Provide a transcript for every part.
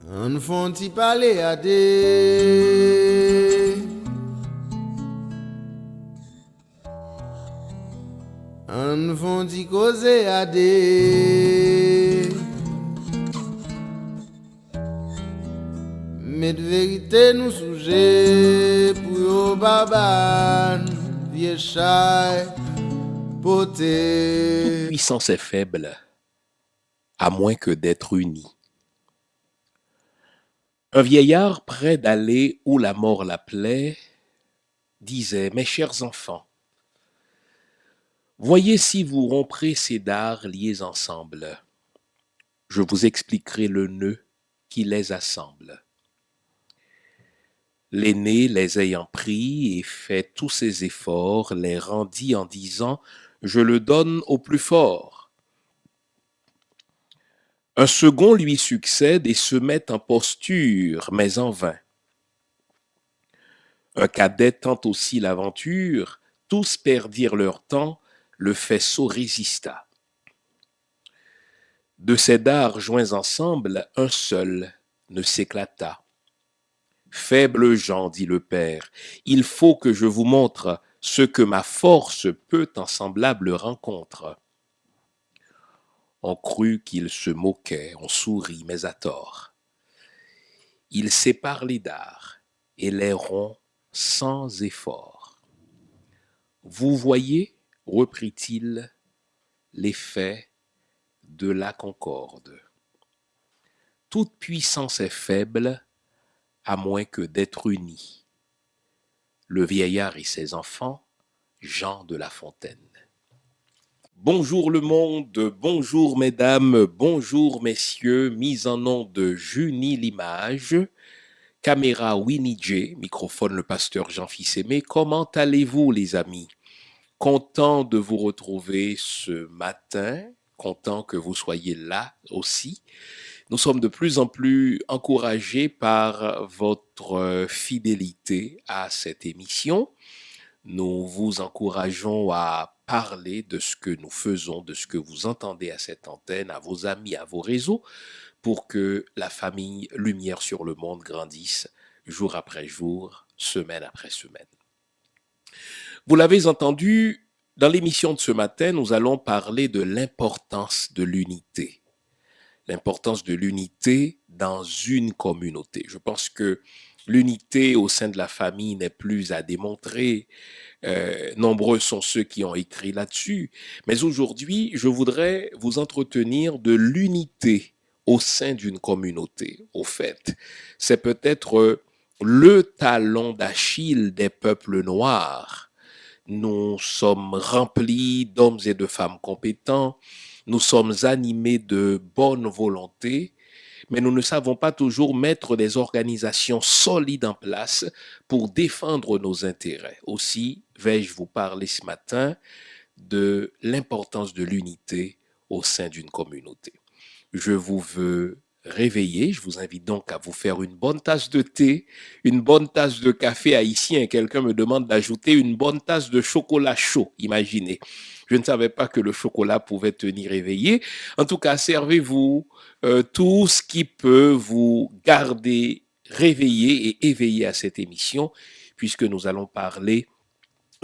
On font-y parler à des. On font-y causer à des. Mais de vérité nous souger pour yo baban, vieux chai, poté. Puissance est faible, à moins que d'être unie. Un vieillard près d'aller où la mort l'appelait disait: Mes chers enfants, voyez si vous romprez ces dards liés ensemble. Je vous expliquerai le nœud qui les assemble. L'aîné, les ayant pris et fait tous ses efforts, les rendit en disant: Je le donne au plus fort. Un second lui succède et se met en posture, mais en vain. Un cadet tente aussi l'aventure, tous perdirent leur temps, le faisceau résista. De ces dards joints ensemble, un seul ne s'éclata. Faibles gens, dit le père, il faut que je vous montre ce que ma force peut en semblable rencontre. On crut qu'il se moquait, on sourit, mais à tort. Il sépare les dards et les rompt sans effort. Vous voyez, reprit-il, l'effet de la concorde. Toute puissance est faible à moins que d'être unie. Le vieillard et ses enfants, Jean de La Fontaine. Bonjour le monde, bonjour mesdames, bonjour messieurs, mise en nom de Junie Limage, caméra Winnie J, microphone le pasteur Jean-Fils Aimé. Comment allez-vous les amis? Content de vous retrouver ce matin, content que vous soyez là aussi. Nous sommes de plus en plus encouragés par votre fidélité à cette émission. Nous vous encourageons à parler de ce que nous faisons, de ce que vous entendez à cette antenne, à vos amis, à vos réseaux, pour que la famille Lumière sur le monde grandisse jour après jour, semaine après semaine. Vous l'avez entendu, dans l'émission de ce matin, nous allons parler de l'importance de l'unité. L'importance de l'unité dans une communauté. Je pense que l'unité au sein de la famille n'est plus à démontrer. Nombreux sont ceux qui ont écrit là-dessus. Mais aujourd'hui, je voudrais vous entretenir de l'unité au sein d'une communauté. Au fait, c'est peut-être le talon d'Achille des peuples noirs. Nous sommes remplis d'hommes et de femmes compétents. Nous sommes animés de bonne volonté, mais nous ne savons pas toujours mettre des organisations solides en place pour défendre nos intérêts. Aussi, vais-je vous parler ce matin de l'importance de l'unité au sein d'une communauté. Je vous veux réveiller, je vous invite donc à vous faire une bonne tasse de thé, une bonne tasse de café haïtien. Quelqu'un me demande d'ajouter une bonne tasse de chocolat chaud, imaginez. Je ne savais pas que le chocolat pouvait tenir éveillé. En tout cas, servez-vous tout ce qui peut vous garder réveillé et éveillé à cette émission, puisque nous allons parler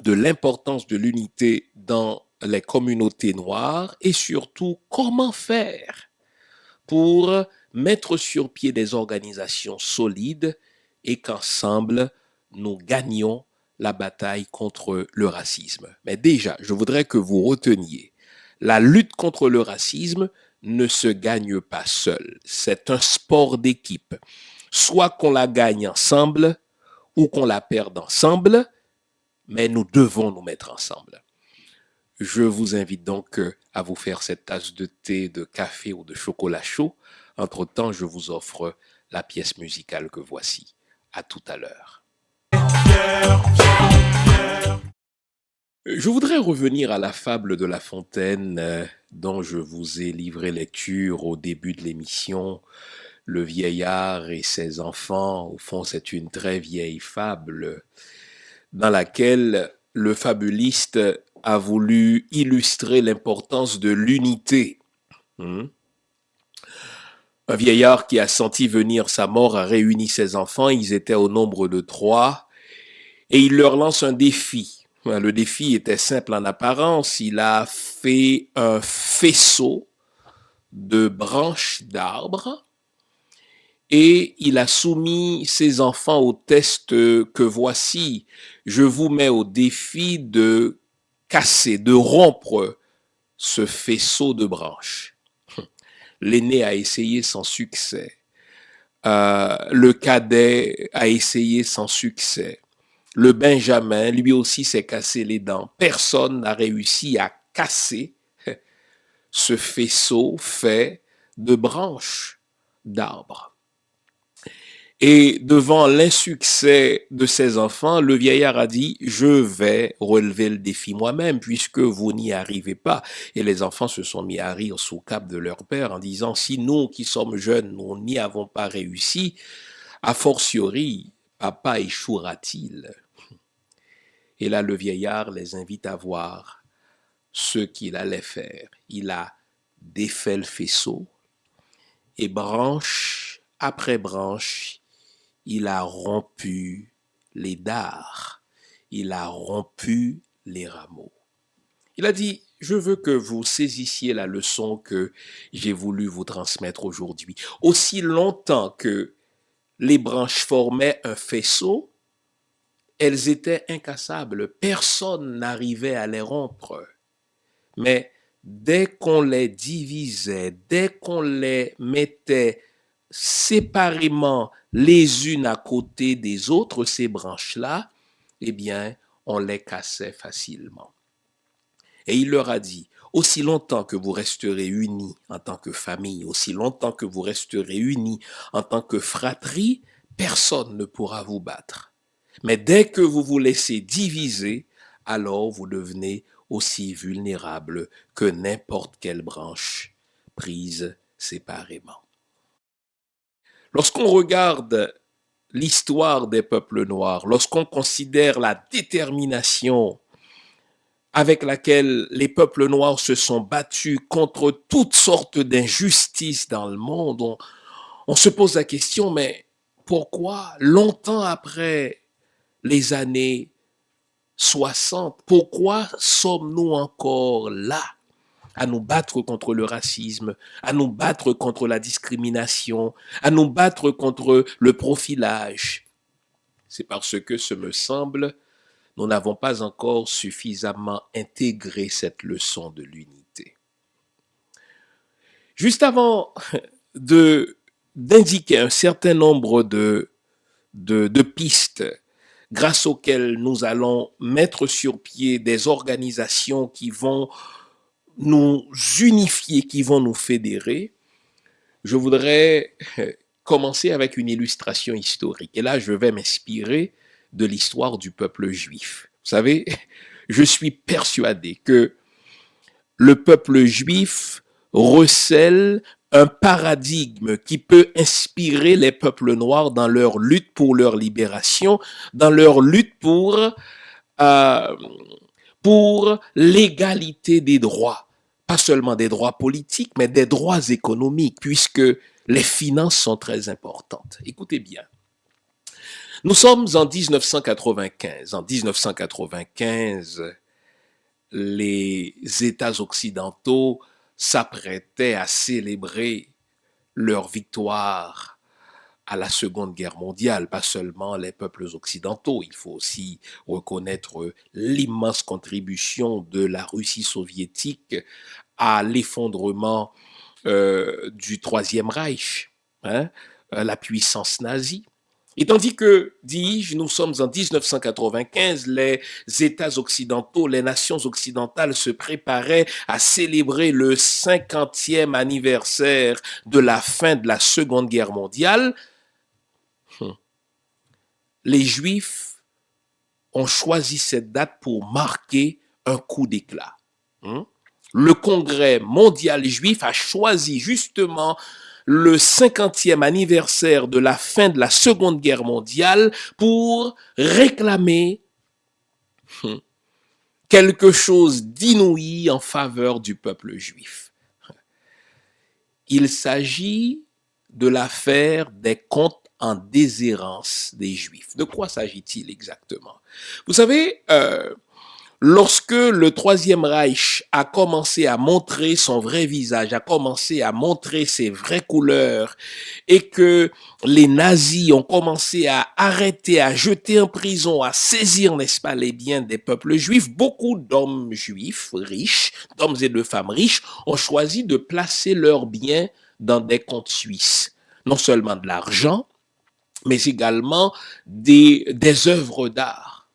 de l'importance de l'unité dans les communautés noires et surtout comment faire pour mettre sur pied des organisations solides et qu'ensemble, nous gagnions la bataille contre le racisme. Mais déjà, je voudrais que vous reteniez, la lutte contre le racisme ne se gagne pas seule. C'est un sport d'équipe. Soit qu'on la gagne ensemble ou qu'on la perde ensemble, mais nous devons nous mettre ensemble. Je vous invite donc à vous faire cette tasse de thé, de café ou de chocolat chaud. Entre-temps, je vous offre la pièce musicale que voici. À tout à l'heure. Je voudrais revenir à la fable de La Fontaine dont je vous ai livré lecture au début de l'émission. Le vieillard et ses enfants, au fond, c'est une très vieille fable dans laquelle le fabuliste a voulu illustrer l'importance de l'unité. Un vieillard qui a senti venir sa mort a réuni ses enfants, ils étaient au nombre de 3, et il leur lance un défi. Le défi était simple en apparence, il a fait un faisceau de branches d'arbres et il a soumis ses enfants au test que voici. Je vous mets au défi de casser, de rompre ce faisceau de branches. L'aîné a essayé sans succès. Le cadet a essayé sans succès. Le Benjamin, lui aussi, s'est cassé les dents. Personne n'a réussi à casser ce faisceau fait de branches d'arbres. Et devant l'insuccès de ses enfants, le vieillard a dit, je vais relever le défi moi-même puisque vous n'y arrivez pas. Et les enfants se sont mis à rire sous cap de leur père en disant, si nous qui sommes jeunes, nous n'y avons pas réussi, a fortiori, papa échouera-t-il? Et là, le vieillard les invite à voir ce qu'il allait faire. Il a défait le faisceau et branche après branche, il a rompu les dards, il a rompu les rameaux. Il a dit, je veux que vous saisissiez la leçon que j'ai voulu vous transmettre aujourd'hui. Aussi longtemps que les branches formaient un faisceau, elles étaient incassables. Personne n'arrivait à les rompre. Mais dès qu'on les divisait, dès qu'on les mettait séparément les unes à côté des autres, ces branches-là, eh bien, on les cassait facilement. Et il leur a dit, aussi longtemps que vous resterez unis en tant que famille, aussi longtemps que vous resterez unis en tant que fratrie, personne ne pourra vous battre. Mais dès que vous vous laissez diviser, alors vous devenez aussi vulnérable que n'importe quelle branche prise séparément. Lorsqu'on regarde l'histoire des peuples noirs, lorsqu'on considère la détermination avec laquelle les peuples noirs se sont battus contre toutes sortes d'injustices dans le monde, on se pose la question, mais pourquoi, longtemps après les années 60, pourquoi sommes-nous encore là à nous battre contre le racisme, à nous battre contre la discrimination, à nous battre contre le profilage? C'est parce que, ce me semble, nous n'avons pas encore suffisamment intégré cette leçon de l'unité. Juste avant d'indiquer un certain nombre de pistes grâce auxquelles nous allons mettre sur pied des organisations qui vont nous unifier, qui vont nous fédérer, je voudrais commencer avec une illustration historique. Et là, je vais m'inspirer de l'histoire du peuple juif. Vous savez, je suis persuadé que le peuple juif recèle un paradigme qui peut inspirer les peuples noirs dans leur lutte pour leur libération, dans leur lutte pour l'égalité des droits. Pas seulement des droits politiques, mais des droits économiques, puisque les finances sont très importantes. Écoutez bien. Nous sommes en 1995. En 1995, les États occidentaux s'apprêtaient à célébrer leur victoire à la Seconde Guerre mondiale, pas seulement les peuples occidentaux. Il faut aussi reconnaître l'immense contribution de la Russie soviétique à l'effondrement du Troisième Reich, la puissance nazie. Et tandis que, dis-je, nous sommes en 1995, les États occidentaux, les nations occidentales se préparaient à célébrer le 50e anniversaire de la fin de la Seconde Guerre mondiale. Les Juifs ont choisi cette date pour marquer un coup d'éclat. Le Congrès mondial juif a choisi justement le 50e anniversaire de la fin de la Seconde Guerre mondiale pour réclamer quelque chose d'inouï en faveur du peuple juif. Il s'agit de l'affaire des comptes en déshérence des Juifs. De quoi s'agit-il exactement? Vous savez, lorsque le Troisième Reich a commencé à montrer son vrai visage, a commencé à montrer ses vraies couleurs, et que les nazis ont commencé à arrêter, à jeter en prison, à saisir, n'est-ce pas, les biens des peuples juifs, beaucoup d'hommes juifs riches, d'hommes et de femmes riches, ont choisi de placer leurs biens dans des comptes suisses. Non seulement de l'argent, mais également des œuvres d'art.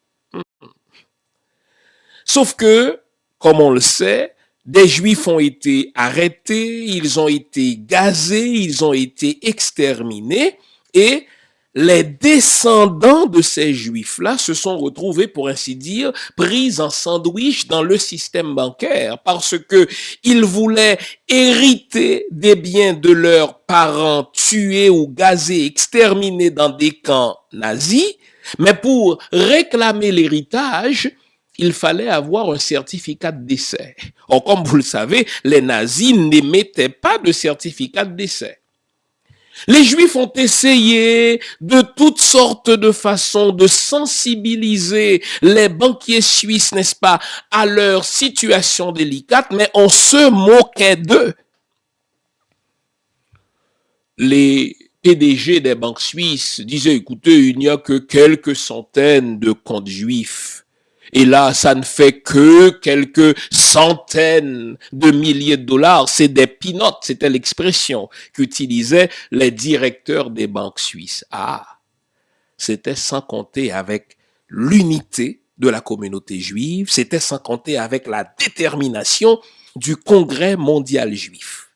Sauf que, comme on le sait, des Juifs ont été arrêtés, ils ont été gazés, ils ont été exterminés, et les descendants de ces Juifs-là se sont retrouvés, pour ainsi dire, pris en sandwich dans le système bancaire, parce que ils voulaient hériter des biens de leurs parents tués ou gazés, exterminés dans des camps nazis, mais pour réclamer l'héritage, il fallait avoir un certificat de décès. Or, comme vous le savez, les nazis n'émettaient pas de certificat de décès. Les Juifs ont essayé de toutes sortes de façons de sensibiliser les banquiers suisses, n'est-ce pas, à leur situation délicate, mais on se moquait d'eux. Les PDG des banques suisses disaient, écoutez, il n'y a que quelques centaines de comptes juifs. Et là, ça ne fait que quelques centaines de milliers de dollars. C'est des peanuts, c'était l'expression qu'utilisaient les directeurs des banques suisses. Ah, c'était sans compter avec l'unité de la communauté juive, c'était sans compter avec la détermination du Congrès mondial juif.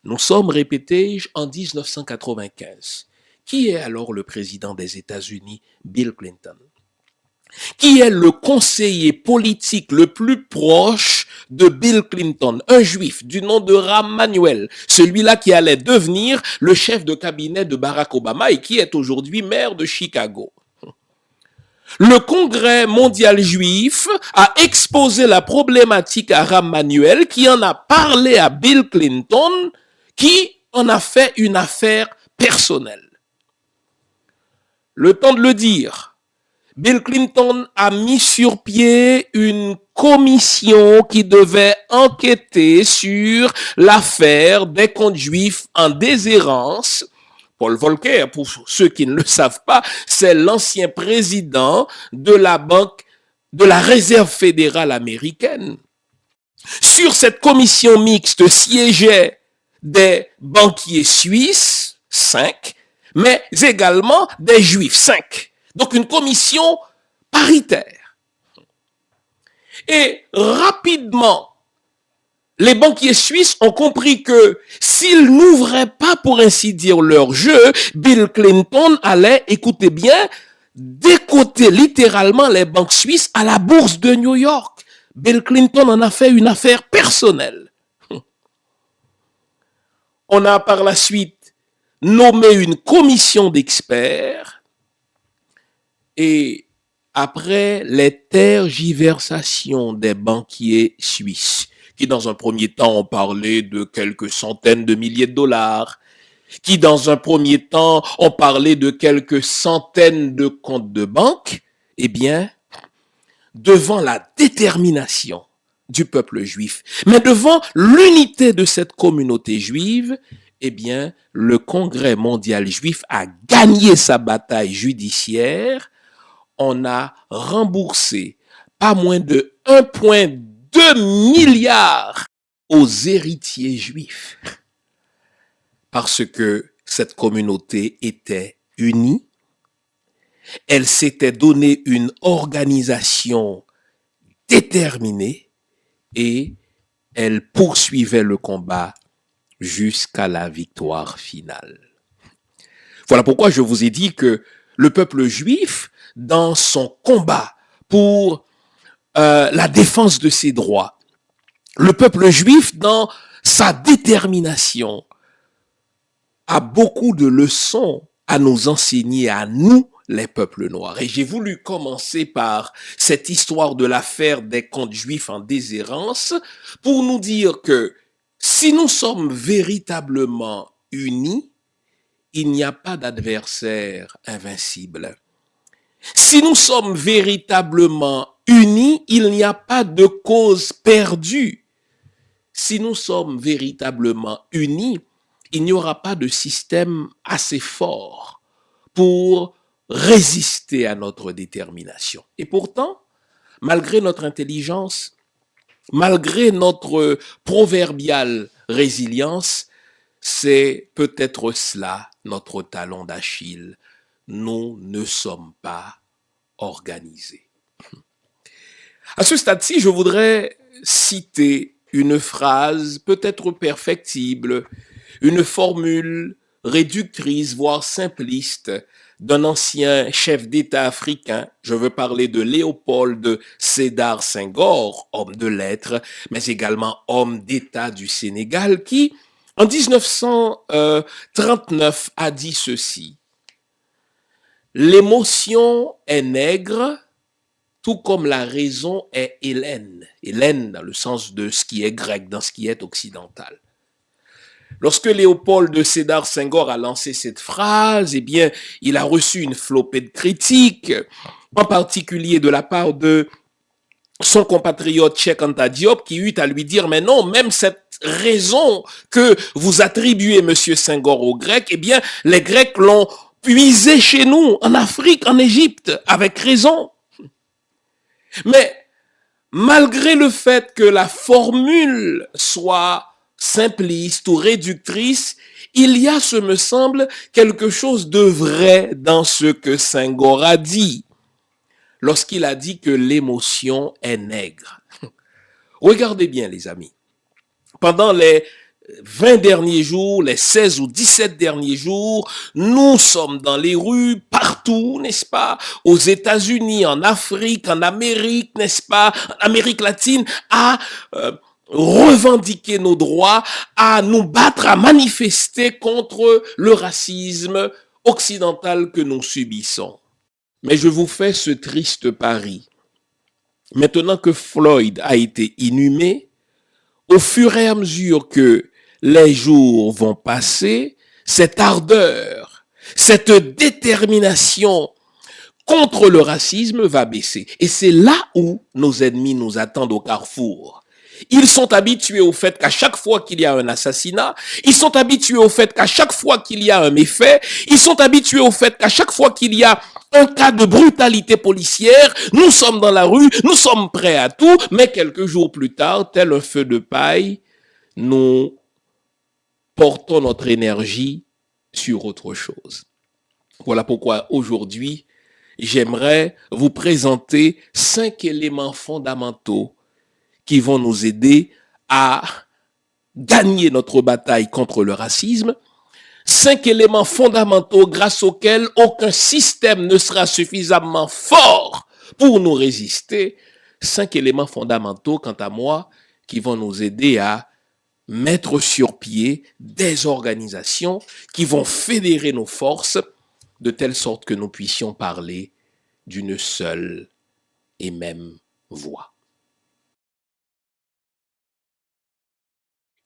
Nous sommes, répété-je, en 1995. Qui est alors le président des États-Unis? Bill Clinton. Qui est le conseiller politique le plus proche de Bill Clinton? Un juif du nom de Rahm Emanuel, celui-là qui allait devenir le chef de cabinet de Barack Obama et qui est aujourd'hui maire de Chicago. Le Congrès mondial juif a exposé la problématique à Rahm Emanuel, qui en a parlé à Bill Clinton, qui en a fait une affaire personnelle. Le temps de le dire, Bill Clinton a mis sur pied une commission qui devait enquêter sur l'affaire des comptes juifs en déshérence. Paul Volcker, pour ceux qui ne le savent pas, c'est l'ancien président de la banque de la Réserve fédérale américaine. Sur cette commission mixte siégeaient des banquiers suisses, 5, mais également des juifs, 5. Donc une commission paritaire. Et rapidement, les banquiers suisses ont compris que s'ils n'ouvraient pas, pour ainsi dire, leur jeu, Bill Clinton allait, écoutez bien, décoter littéralement les banques suisses à la bourse de New York. Bill Clinton en a fait une affaire personnelle. On a par la suite nommé une commission d'experts. Et après les tergiversations des banquiers suisses, qui dans un premier temps ont parlé de quelques centaines de milliers de dollars, qui dans un premier temps ont parlé de quelques centaines de comptes de banque, eh bien, devant la détermination du peuple juif, mais devant l'unité de cette communauté juive, eh bien, le Congrès mondial juif a gagné sa bataille judiciaire. On a remboursé pas moins de 1,2 milliard aux héritiers juifs parce que cette communauté était unie, elle s'était donné une organisation déterminée et elle poursuivait le combat jusqu'à la victoire finale. Voilà pourquoi je vous ai dit que le peuple juif, dans son combat pour la défense de ses droits, le peuple juif, dans sa détermination, a beaucoup de leçons à nous enseigner à nous, les peuples noirs. Et j'ai voulu commencer par cette histoire de l'affaire des comptes juifs en déshérence pour nous dire que si nous sommes véritablement unis, il n'y a pas d'adversaire invincible. Si nous sommes véritablement unis, il n'y a pas de cause perdue. Si nous sommes véritablement unis, il n'y aura pas de système assez fort pour résister à notre détermination. Et pourtant, malgré notre intelligence, malgré notre proverbiale résilience, c'est peut-être cela notre talon d'Achille. Nous ne sommes pas organisés. À ce stade-ci, je voudrais citer une phrase peut-être perfectible, une formule réductrice, voire simpliste, d'un ancien chef d'État africain. Je veux parler de Léopold Sédar Senghor, homme de lettres, mais également homme d'État du Sénégal, qui, en 1939, a dit ceci: l'émotion est nègre, tout comme la raison est hellène. Hellène dans le sens de ce qui est grec, dans ce qui est occidental. Lorsque Léopold de Sédar Senghor a lancé cette phrase, eh bien, il a reçu une flopée de critiques, en particulier de la part de son compatriote Cheikh Anta Diop, qui eut à lui dire, mais non, même cette raison que vous attribuez, monsieur Senghor, aux Grecs, eh bien, les Grecs l'ont puisée chez nous, en Afrique, en Égypte, avec raison. Mais malgré le fait que la formule soit simpliste ou réductrice, il y a, ce me semble, quelque chose de vrai dans ce que Senghor a dit, lorsqu'il a dit que l'émotion est nègre. Regardez bien, les amis. Pendant les 20 derniers jours, les 16 ou 17 derniers jours, nous sommes dans les rues, partout, n'est-ce pas? Aux États-Unis, en Afrique, en Amérique, n'est-ce pas? En Amérique latine, à revendiquer nos droits, à nous battre, à manifester contre le racisme occidental que nous subissons. Mais je vous fais ce triste pari. Maintenant que Floyd a été inhumé, au fur et à mesure que les jours vont passer, cette ardeur, cette détermination contre le racisme va baisser. Et c'est là où nos ennemis nous attendent au carrefour. Ils sont habitués au fait qu'à chaque fois qu'il y a un assassinat, ils sont habitués au fait qu'à chaque fois qu'il y a un méfait, ils sont habitués au fait qu'à chaque fois qu'il y a un cas de brutalité policière, nous sommes dans la rue, nous sommes prêts à tout, mais quelques jours plus tard, tel un feu de paille, nous portons notre énergie sur autre chose. Voilà pourquoi aujourd'hui, j'aimerais vous présenter 5 éléments fondamentaux qui vont nous aider à gagner notre bataille contre le racisme. 5 éléments fondamentaux grâce auxquels aucun système ne sera suffisamment fort pour nous résister. 5 éléments fondamentaux, quant à moi, qui vont nous aider à mettre sur pied des organisations qui vont fédérer nos forces de telle sorte que nous puissions parler d'une seule et même voix.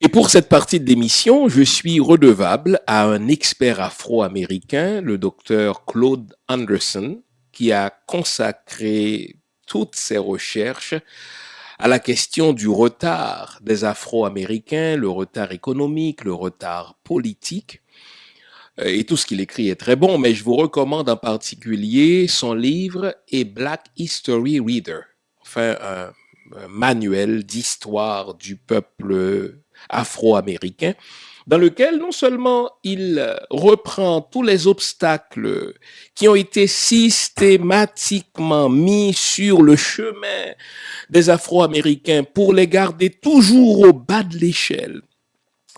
Et pour cette partie de l'émission, je suis redevable à un expert afro-américain, le docteur Claude Anderson, qui a consacré toutes ses recherches à la question du retard des Afro-Américains, le retard économique, le retard politique. Et tout ce qu'il écrit est très bon, mais je vous recommande en particulier son livre A Black History Reader, enfin un manuel d'histoire du peuple afro-américain, dans lequel non seulement il reprend tous les obstacles qui ont été systématiquement mis sur le chemin des Afro-Américains pour les garder toujours au bas de l'échelle,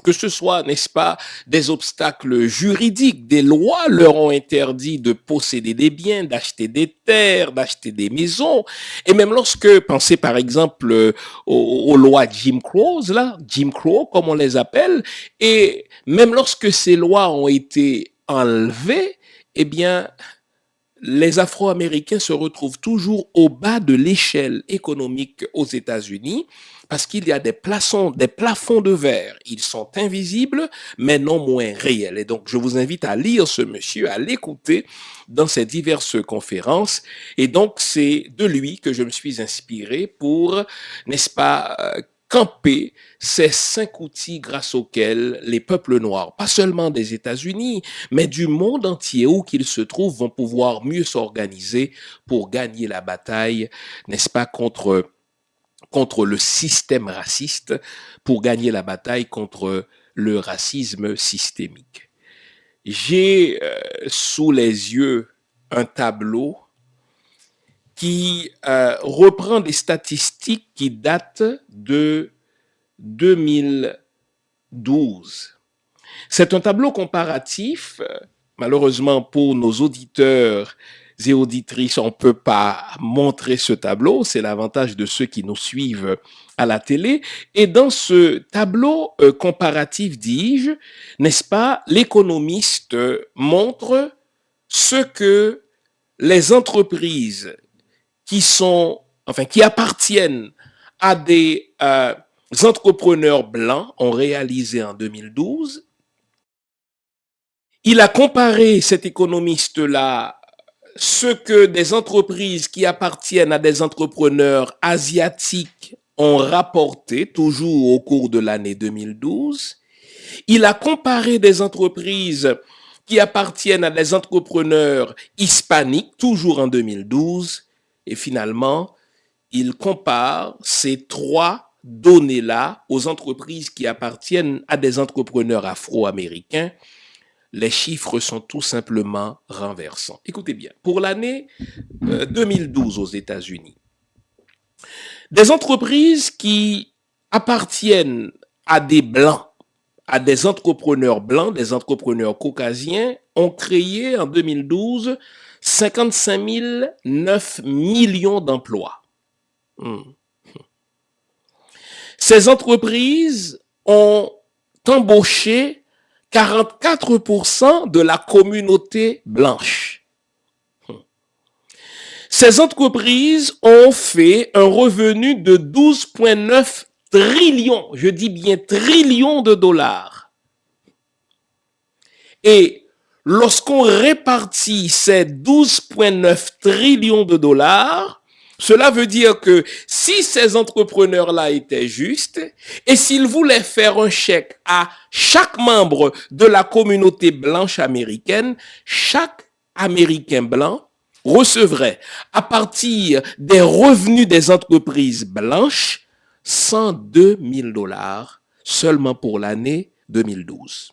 que ce soit, n'est-ce pas, des obstacles juridiques, des lois leur ont interdit de posséder des biens, d'acheter des terres, d'acheter des maisons, et même lorsque, pensez par exemple aux lois Jim Crow, là, Jim Crow comme on les appelle, et même lorsque ces lois ont été enlevées, eh bien, les Afro-Américains se retrouvent toujours au bas de l'échelle économique aux États-Unis parce qu'il y a des plafonds de verre. Ils sont invisibles, mais non moins réels. Et donc, je vous invite à lire ce monsieur, à l'écouter dans ses diverses conférences. Et donc, c'est de lui que je me suis inspiré pour, n'est-ce pas, camper ces 5 outils grâce auxquels les peuples noirs, pas seulement des États-Unis, mais du monde entier où qu'ils se trouvent, vont pouvoir mieux s'organiser pour gagner la bataille, n'est-ce pas, contre le système raciste, pour gagner la bataille contre le racisme systémique. J'ai sous les yeux un tableau qui reprend des statistiques qui datent de 2012. C'est un tableau comparatif. Malheureusement pour nos auditeurs et auditrices, on ne peut pas montrer ce tableau. C'est l'avantage de ceux qui nous suivent à la télé. Et dans ce tableau comparatif, dis-je, n'est-ce pas, l'économiste montre ce que les entreprises qui appartiennent à des entrepreneurs blancs ont réalisé en 2012. Il a comparé, cet économiste-là, ce que des entreprises qui appartiennent à des entrepreneurs asiatiques ont rapporté, toujours au cours de l'année 2012. Il a comparé des entreprises qui appartiennent à des entrepreneurs hispaniques, toujours en 2012. Et finalement, il compare ces 3 données-là aux entreprises qui appartiennent à des entrepreneurs afro-américains. Les chiffres sont tout simplement renversants. Écoutez bien, pour l'année 2012 aux États-Unis, des entreprises qui appartiennent à des blancs, à des entrepreneurs blancs, des entrepreneurs caucasiens, ont créé en 2012 55,9 millions d'emplois. Ces entreprises ont embauché 44% de la communauté blanche. Ces entreprises ont fait un revenu de 12,9 trillions, je dis bien trillions de dollars. Et lorsqu'on répartit ces 12,9 trillions de dollars, cela veut dire que si ces entrepreneurs-là étaient justes et s'ils voulaient faire un chèque à chaque membre de la communauté blanche américaine, chaque Américain blanc recevrait à partir des revenus des entreprises blanches 102 000 dollars seulement pour l'année 2012.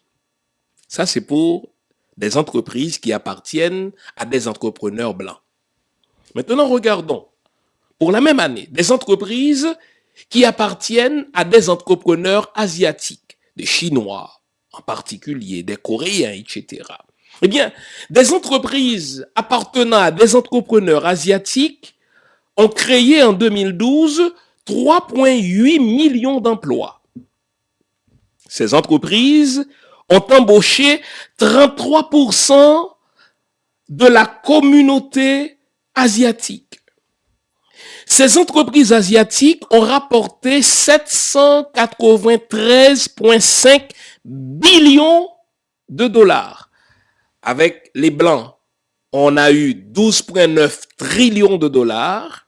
Ça, c'est pour des entreprises qui appartiennent à des entrepreneurs blancs. Maintenant, regardons. Pour la même année, des entreprises qui appartiennent à des entrepreneurs asiatiques, des Chinois en particulier, des Coréens, etc. Eh bien, des entreprises appartenant à des entrepreneurs asiatiques ont créé en 2012 3,8 millions d'emplois. Ces entreprises ont embauché 33% de la communauté asiatique. Ces entreprises asiatiques ont rapporté 793,5 billions de dollars. Avec les Blancs, on a eu 12,9 trillions de dollars.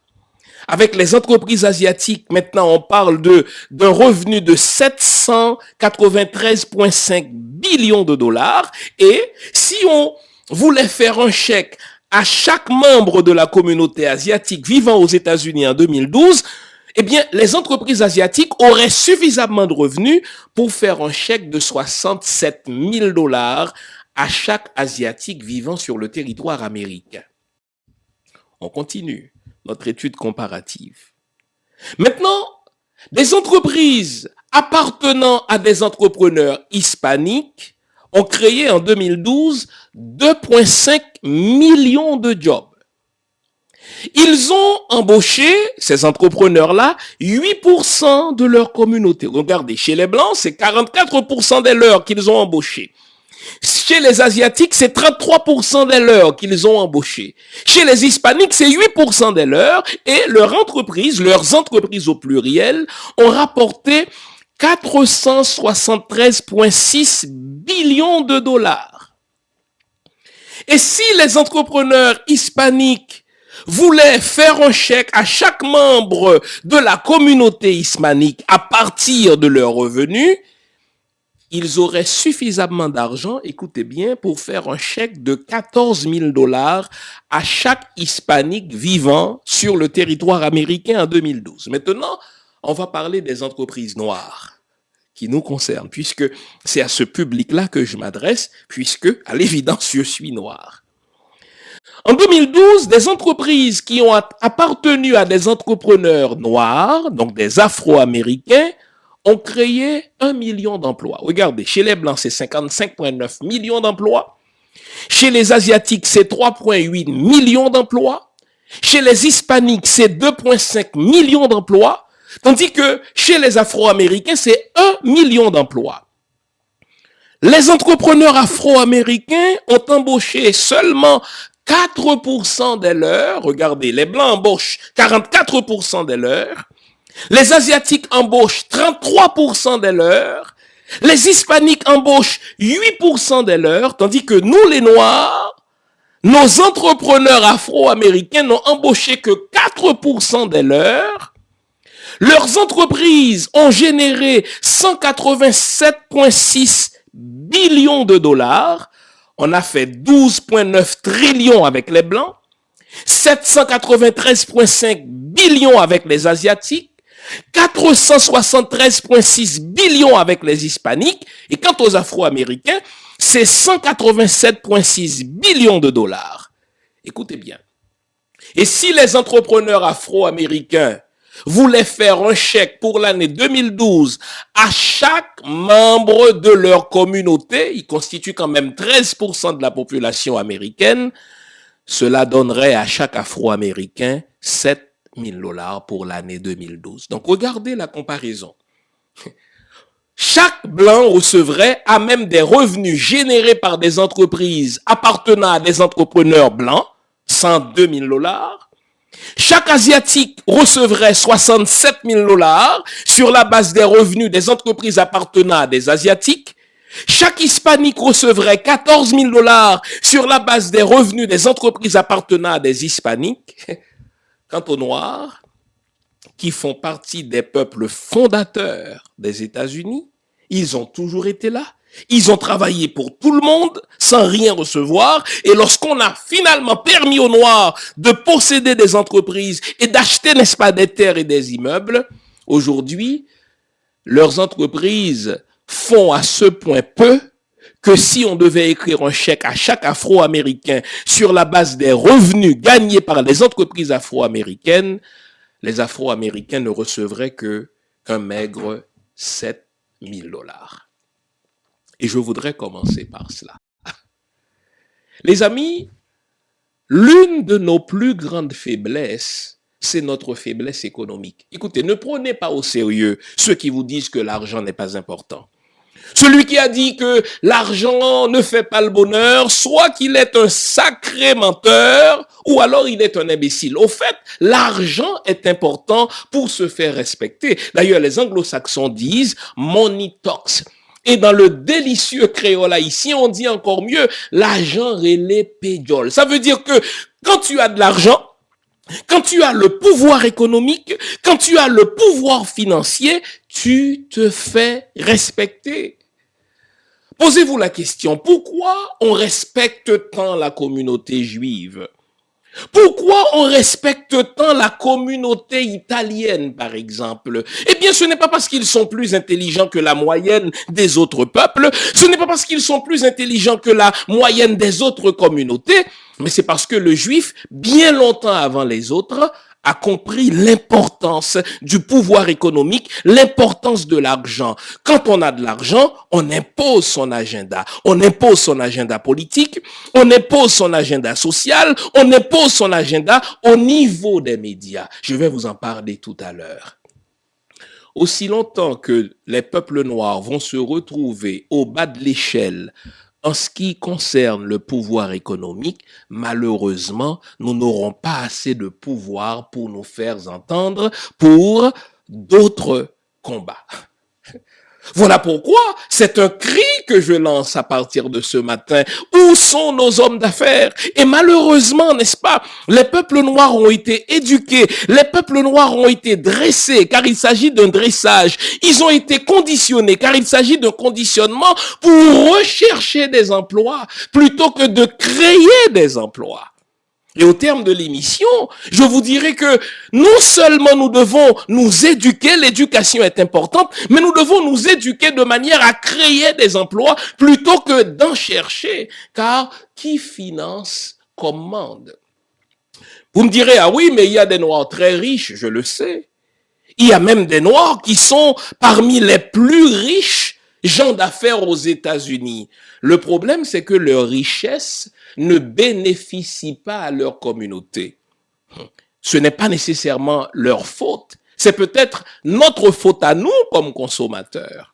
Avec les entreprises asiatiques, maintenant, on parle d'un revenu de 793,5 billions de dollars. Et si on voulait faire un chèque à chaque membre de la communauté asiatique vivant aux États-Unis en 2012, eh bien, les entreprises asiatiques auraient suffisamment de revenus pour faire un chèque de 67 000 dollars à chaque Asiatique vivant sur le territoire américain. On continue notre étude comparative. Maintenant, des entreprises appartenant à des entrepreneurs hispaniques ont créé en 2012 2,5 millions de jobs. Ils ont embauché, ces entrepreneurs-là, 8% de leur communauté. Regardez, chez les Blancs, c'est 44% des leurs qu'ils ont embauchés. Chez les Asiatiques, c'est 33% des leurs qu'ils ont embauchés. Chez les Hispaniques, c'est 8% des leurs et leurs entreprises au pluriel, ont rapporté 473,6 billions de dollars. Et si les entrepreneurs hispaniques voulaient faire un chèque à chaque membre de la communauté hispanique à partir de leurs revenus, ils auraient suffisamment d'argent, écoutez bien, pour faire un chèque de 14 000 dollars à chaque hispanique vivant sur le territoire américain en 2012. Maintenant, on va parler des entreprises noires qui nous concernent, puisque c'est à ce public-là que je m'adresse, puisque, à l'évidence, je suis noir. En 2012, des entreprises qui ont appartenu à des entrepreneurs noirs, donc des Afro-Américains, ont créé 1 million d'emplois. Regardez, chez les Blancs, c'est 55,9 millions d'emplois. Chez les Asiatiques, c'est 3,8 millions d'emplois. Chez les Hispaniques, c'est 2,5 millions d'emplois. Tandis que chez les Afro-Américains, c'est 1 million d'emplois. Les entrepreneurs afro-américains ont embauché seulement 4% des leurs. Regardez, les Blancs embauchent 44% des leurs. Les Asiatiques embauchent 33% des leurs. Les Hispaniques embauchent 8% des leurs, tandis que nous, les Noirs, nos entrepreneurs afro-américains n'ont embauché que 4% des leurs. Leurs entreprises ont généré 187,6 billions de dollars. On a fait 12,9 trillions avec les Blancs, 793,5 billions avec les Asiatiques, 473,6 billions avec les Hispaniques, et quant aux Afro-Américains, c'est 187,6 billions de dollars. Écoutez bien. Et si les entrepreneurs afro-américains voulaient faire un chèque pour l'année 2012 à chaque membre de leur communauté, ils constituent quand même 13% de la population américaine, cela donnerait à chaque Afro-Américain 7 000 dollars pour l'année 2012. Donc, regardez la comparaison. Chaque Blanc recevrait à même des revenus générés par des entreprises appartenant à des entrepreneurs blancs, 102 000 dollars. Chaque Asiatique recevrait 67 000 dollars sur la base des revenus des entreprises appartenant à des Asiatiques. Chaque Hispanique recevrait 14 000 dollars sur la base des revenus des entreprises appartenant à des Hispaniques. Quant aux Noirs, qui font partie des peuples fondateurs des États-Unis, ils ont toujours été là. Ils ont travaillé pour tout le monde sans rien recevoir. Et lorsqu'on a finalement permis aux Noirs de posséder des entreprises et d'acheter, n'est-ce pas, des terres et des immeubles, aujourd'hui, leurs entreprises font à ce point peu que si on devait écrire un chèque à chaque Afro-Américain sur la base des revenus gagnés par les entreprises afro-américaines, les Afro-Américains ne recevraient qu'un maigre 7 000 dollars. Et je voudrais commencer par cela. Les amis, l'une de nos plus grandes faiblesses, c'est notre faiblesse économique. Écoutez, ne prenez pas au sérieux ceux qui vous disent que l'argent n'est pas important. Celui qui a dit que l'argent ne fait pas le bonheur, soit qu'il est un sacré menteur, ou alors il est un imbécile. Au fait, l'argent est important pour se faire respecter. D'ailleurs, les anglo-saxons disent « money talks ». Et dans le délicieux créole haïtien, on dit encore mieux « l'argent relait pédiole ». Ça veut dire que quand tu as de l'argent, quand tu as le pouvoir économique, quand tu as le pouvoir financier, tu te fais respecter. Posez-vous la question, pourquoi on respecte tant la communauté juive? Pourquoi on respecte tant la communauté italienne, par exemple? Eh bien, ce n'est pas parce qu'ils sont plus intelligents que la moyenne des autres peuples, ce n'est pas parce qu'ils sont plus intelligents que la moyenne des autres communautés, mais c'est parce que le juif, bien longtemps avant les autres, a compris l'importance du pouvoir économique, l'importance de l'argent. Quand on a de l'argent, on impose son agenda. On impose son agenda politique, on impose son agenda social, on impose son agenda au niveau des médias. Je vais vous en parler tout à l'heure. Aussi longtemps que les peuples noirs vont se retrouver au bas de l'échelle En ce qui concerne le pouvoir économique, malheureusement, nous n'aurons pas assez de pouvoir pour nous faire entendre pour d'autres combats. Voilà pourquoi c'est un cri que je lance à partir de ce matin. Où sont nos hommes d'affaires? Et malheureusement, n'est-ce pas, les peuples noirs ont été éduqués, les peuples noirs ont été dressés, car il s'agit d'un dressage. Ils ont été conditionnés, car il s'agit d'un conditionnement pour rechercher des emplois plutôt que de créer des emplois. Et au terme de l'émission, je vous dirai que non seulement nous devons nous éduquer, l'éducation est importante, mais nous devons nous éduquer de manière à créer des emplois plutôt que d'en chercher, car qui finance commande. Vous me direz, ah oui, mais il y a des Noirs très riches, je le sais. Il y a même des Noirs qui sont parmi les plus riches gens d'affaires aux États-Unis. Le problème, c'est que leur richesse ne bénéficie pas à leur communauté. Ce n'est pas nécessairement leur faute. C'est peut-être notre faute à nous comme consommateurs.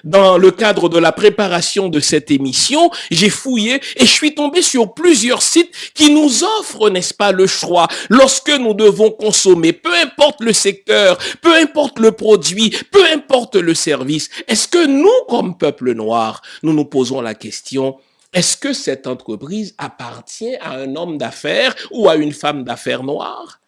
Dans le cadre de la préparation de cette émission, j'ai fouillé et je suis tombé sur plusieurs sites qui nous offrent, n'est-ce pas, le choix lorsque nous devons consommer, peu importe le secteur, peu importe le produit, peu importe le service. Est-ce que nous, comme peuple noir, nous nous posons la question, est-ce que cette entreprise appartient à un homme d'affaires ou à une femme d'affaires noire?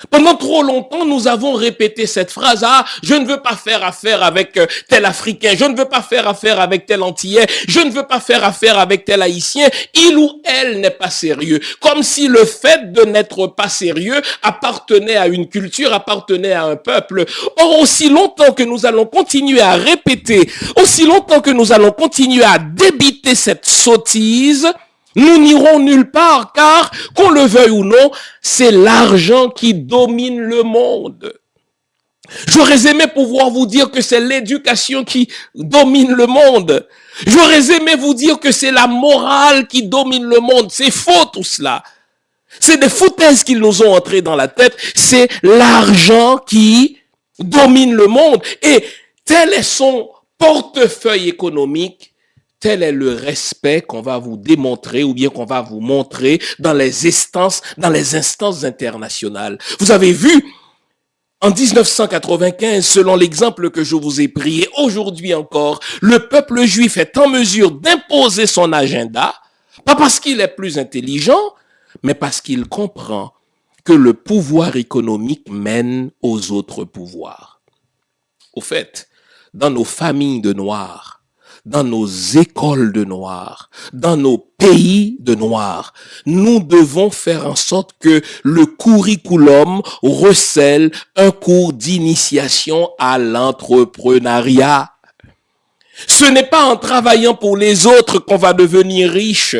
Pendant trop longtemps, nous avons répété cette phrase, ah, je ne veux pas faire affaire avec tel Africain, je ne veux pas faire affaire avec tel Antillais, je ne veux pas faire affaire avec tel Haïtien, il ou elle n'est pas sérieux. Comme si le fait de n'être pas sérieux appartenait à une culture, appartenait à un peuple. Or, aussi longtemps que nous allons continuer à répéter, aussi longtemps que nous allons continuer à débiter cette sottise, nous n'irons nulle part, car, qu'on le veuille ou non, c'est l'argent qui domine le monde. J'aurais aimé pouvoir vous dire que c'est l'éducation qui domine le monde. J'aurais aimé vous dire que c'est la morale qui domine le monde. C'est faux tout cela. C'est des foutaises qu'ils nous ont entrées dans la tête. C'est l'argent qui domine le monde. Et tel est son portefeuille économique. Tel est le respect qu'on va vous démontrer ou bien qu'on va vous montrer dans les instances internationales. Vous avez vu, en 1995, selon l'exemple que je vous ai pris, et aujourd'hui encore, le peuple juif est en mesure d'imposer son agenda, pas parce qu'il est plus intelligent, mais parce qu'il comprend que le pouvoir économique mène aux autres pouvoirs. Au fait, dans nos familles de Noirs, dans nos écoles de Noirs, dans nos pays de Noirs, nous devons faire en sorte que le curriculum recèle un cours d'initiation à l'entrepreneuriat. Ce n'est pas en travaillant pour les autres qu'on va devenir riche.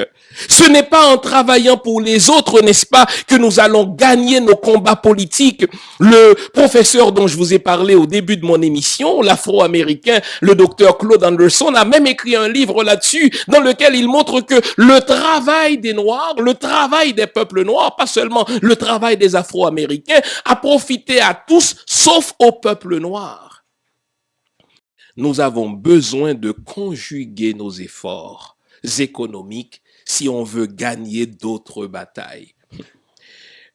Ce n'est pas en travaillant pour les autres, n'est-ce pas, que nous allons gagner nos combats politiques. Le professeur dont je vous ai parlé au début de mon émission, l'Afro-Américain, le docteur Claude Anderson, a même écrit un livre là-dessus, dans lequel il montre que le travail des Noirs, le travail des peuples noirs, pas seulement le travail des Afro-Américains, a profité à tous, sauf au peuple noir. Nous avons besoin de conjuguer nos efforts économiques si on veut gagner d'autres batailles.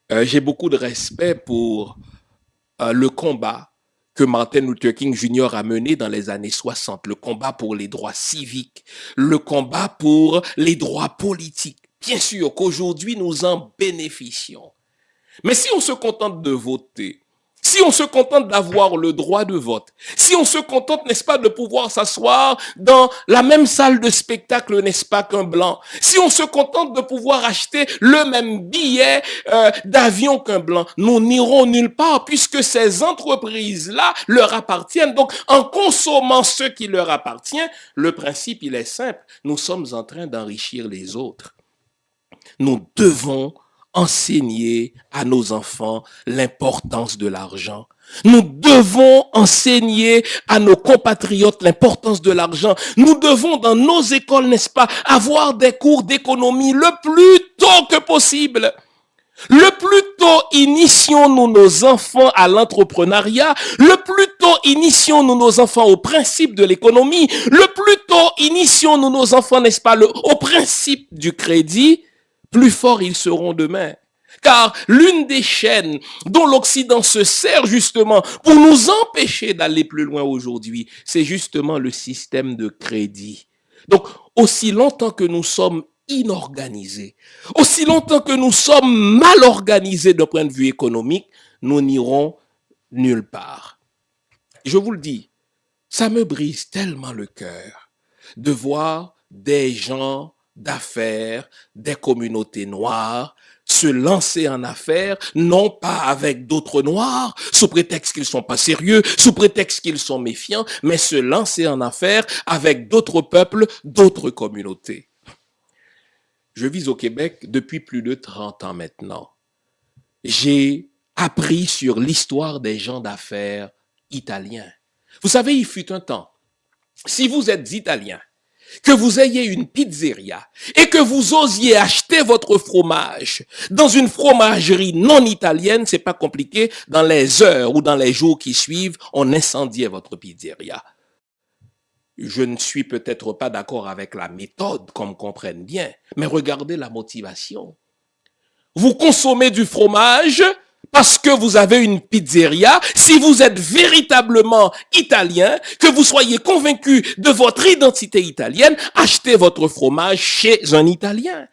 J'ai beaucoup de respect pour le combat que Martin Luther King Jr. a mené dans les années 60, le combat pour les droits civiques, le combat pour les droits politiques. Bien sûr qu'aujourd'hui, nous en bénéficions. Mais si on se contente de voter, si on se contente d'avoir le droit de vote, si on se contente, n'est-ce pas, de pouvoir s'asseoir dans la même salle de spectacle, n'est-ce pas, qu'un blanc, si on se contente de pouvoir acheter le même billet d'avion qu'un blanc, nous n'irons nulle part puisque ces entreprises-là leur appartiennent. Donc, en consommant ce qui leur appartient, le principe, il est simple. Nous sommes en train d'enrichir les autres. Nous devons enseigner à nos enfants l'importance de l'argent. Nous devons enseigner à nos compatriotes l'importance de l'argent. Nous devons, dans nos écoles, n'est-ce pas, avoir des cours d'économie le plus tôt que possible. Le plus tôt initions-nous nos enfants à l'entrepreneuriat, le plus tôt initions-nous nos enfants au principe de l'économie, le plus tôt initions-nous nos enfants, n'est-ce pas, au principe du crédit, plus forts ils seront demain. Car l'une des chaînes dont l'Occident se sert justement pour nous empêcher d'aller plus loin aujourd'hui, c'est justement le système de crédit. Donc, aussi longtemps que nous sommes inorganisés, aussi longtemps que nous sommes mal organisés d'un point de vue économique, nous n'irons nulle part. Je vous le dis, ça me brise tellement le cœur de voir des gens d'affaires, des communautés noires, se lancer en affaires, non pas avec d'autres noirs, sous prétexte qu'ils sont pas sérieux, sous prétexte qu'ils sont méfiants, mais se lancer en affaires avec d'autres peuples, d'autres communautés. Je vis au Québec depuis plus de 30 ans maintenant. J'ai appris sur l'histoire des gens d'affaires italiens. Vous savez, il fut un temps, si vous êtes italien, que vous ayez une pizzeria et que vous osiez acheter votre fromage dans une fromagerie non italienne, c'est pas compliqué, dans les heures ou dans les jours qui suivent, on incendiait votre pizzeria. Je ne suis peut-être pas d'accord avec la méthode, qu'on me comprenne bien, mais regardez la motivation. Vous consommez du fromage parce que vous avez une pizzeria. Si vous êtes véritablement italien, que vous soyez convaincu de votre identité italienne, achetez votre fromage chez un Italien.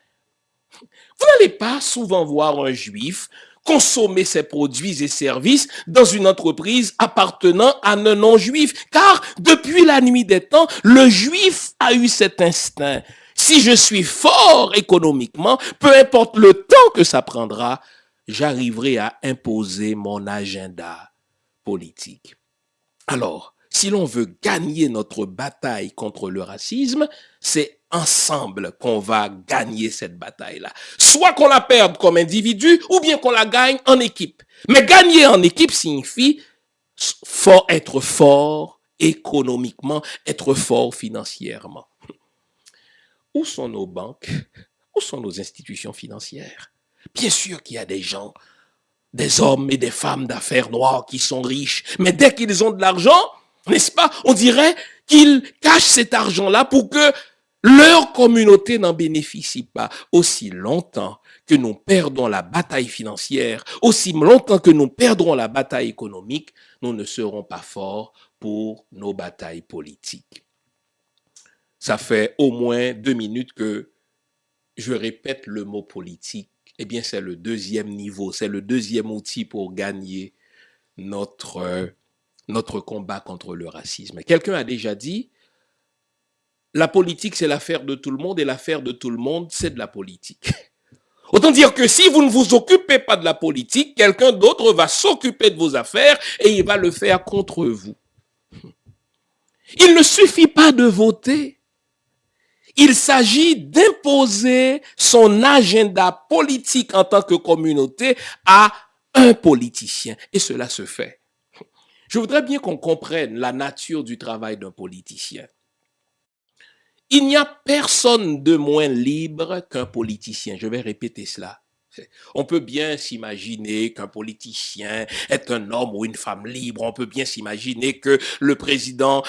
Vous n'allez pas souvent voir un juif consommer ses produits et services dans une entreprise appartenant à un non-juif. Car depuis la nuit des temps, le juif a eu cet instinct. Si je suis fort économiquement, peu importe le temps que ça prendra, j'arriverai à imposer mon agenda politique. Alors, si l'on veut gagner notre bataille contre le racisme, c'est ensemble qu'on va gagner cette bataille-là. Soit qu'on la perde comme individu, ou bien qu'on la gagne en équipe. Mais gagner en équipe signifie être fort économiquement, être fort financièrement. Où sont nos banques? Où sont nos institutions financières? Bien sûr qu'il y a des gens, des hommes et des femmes d'affaires noirs qui sont riches, mais dès qu'ils ont de l'argent, n'est-ce pas, on dirait qu'ils cachent cet argent-là pour que leur communauté n'en bénéficie pas. Aussi longtemps que nous perdons la bataille financière, aussi longtemps que nous perdrons la bataille économique, nous ne serons pas forts pour nos batailles politiques. Ça fait au moins 2 minutes que je répète le mot politique. Eh bien, c'est le deuxième niveau, c'est le deuxième outil pour gagner notre combat contre le racisme. Quelqu'un a déjà dit, la politique, c'est l'affaire de tout le monde et l'affaire de tout le monde, c'est de la politique. Autant dire que si vous ne vous occupez pas de la politique, quelqu'un d'autre va s'occuper de vos affaires et il va le faire contre vous. Il ne suffit pas de voter. Il s'agit d'imposer son agenda politique en tant que communauté à un politicien. Et cela se fait. Je voudrais bien qu'on comprenne la nature du travail d'un politicien. Il n'y a personne de moins libre qu'un politicien. Je vais répéter cela. On peut bien s'imaginer qu'un politicien est un homme ou une femme libre. On peut bien s'imaginer que le président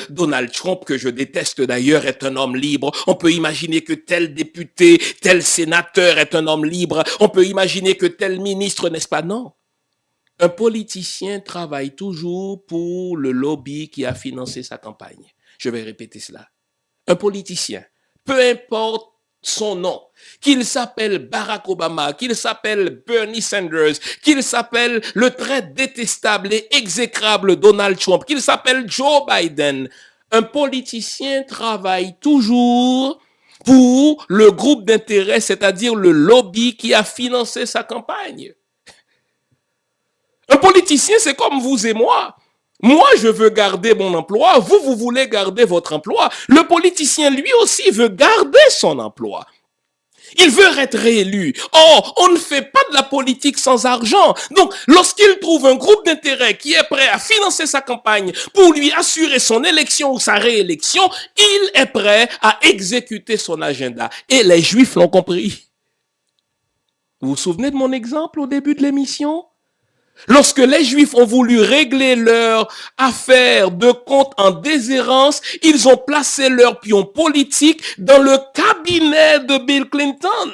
Donald Trump, que je déteste d'ailleurs, est un homme libre. On peut imaginer que tel député, tel sénateur est un homme libre. On peut imaginer que tel ministre, n'est-ce pas? Non. Un politicien travaille toujours pour le lobby qui a financé sa campagne. Je vais répéter cela. Un politicien, peu importe son nom, qu'il s'appelle Barack Obama, qu'il s'appelle Bernie Sanders, qu'il s'appelle le très détestable et exécrable Donald Trump, qu'il s'appelle Joe Biden, un politicien travaille toujours pour le groupe d'intérêt, c'est-à-dire le lobby qui a financé sa campagne. Un politicien, c'est comme vous et moi. Moi, je veux garder mon emploi. Vous, vous voulez garder votre emploi. Le politicien, lui aussi, veut garder son emploi. Il veut être réélu. Or, on ne fait pas de la politique sans argent. Donc, lorsqu'il trouve un groupe d'intérêt qui est prêt à financer sa campagne pour lui assurer son élection ou sa réélection, il est prêt à exécuter son agenda. Et les Juifs l'ont compris. Vous vous souvenez de mon exemple au début de l'émission? Lorsque les Juifs ont voulu régler leur affaire de compte en déshérence, ils ont placé leur pion politique dans le cabinet de Bill Clinton.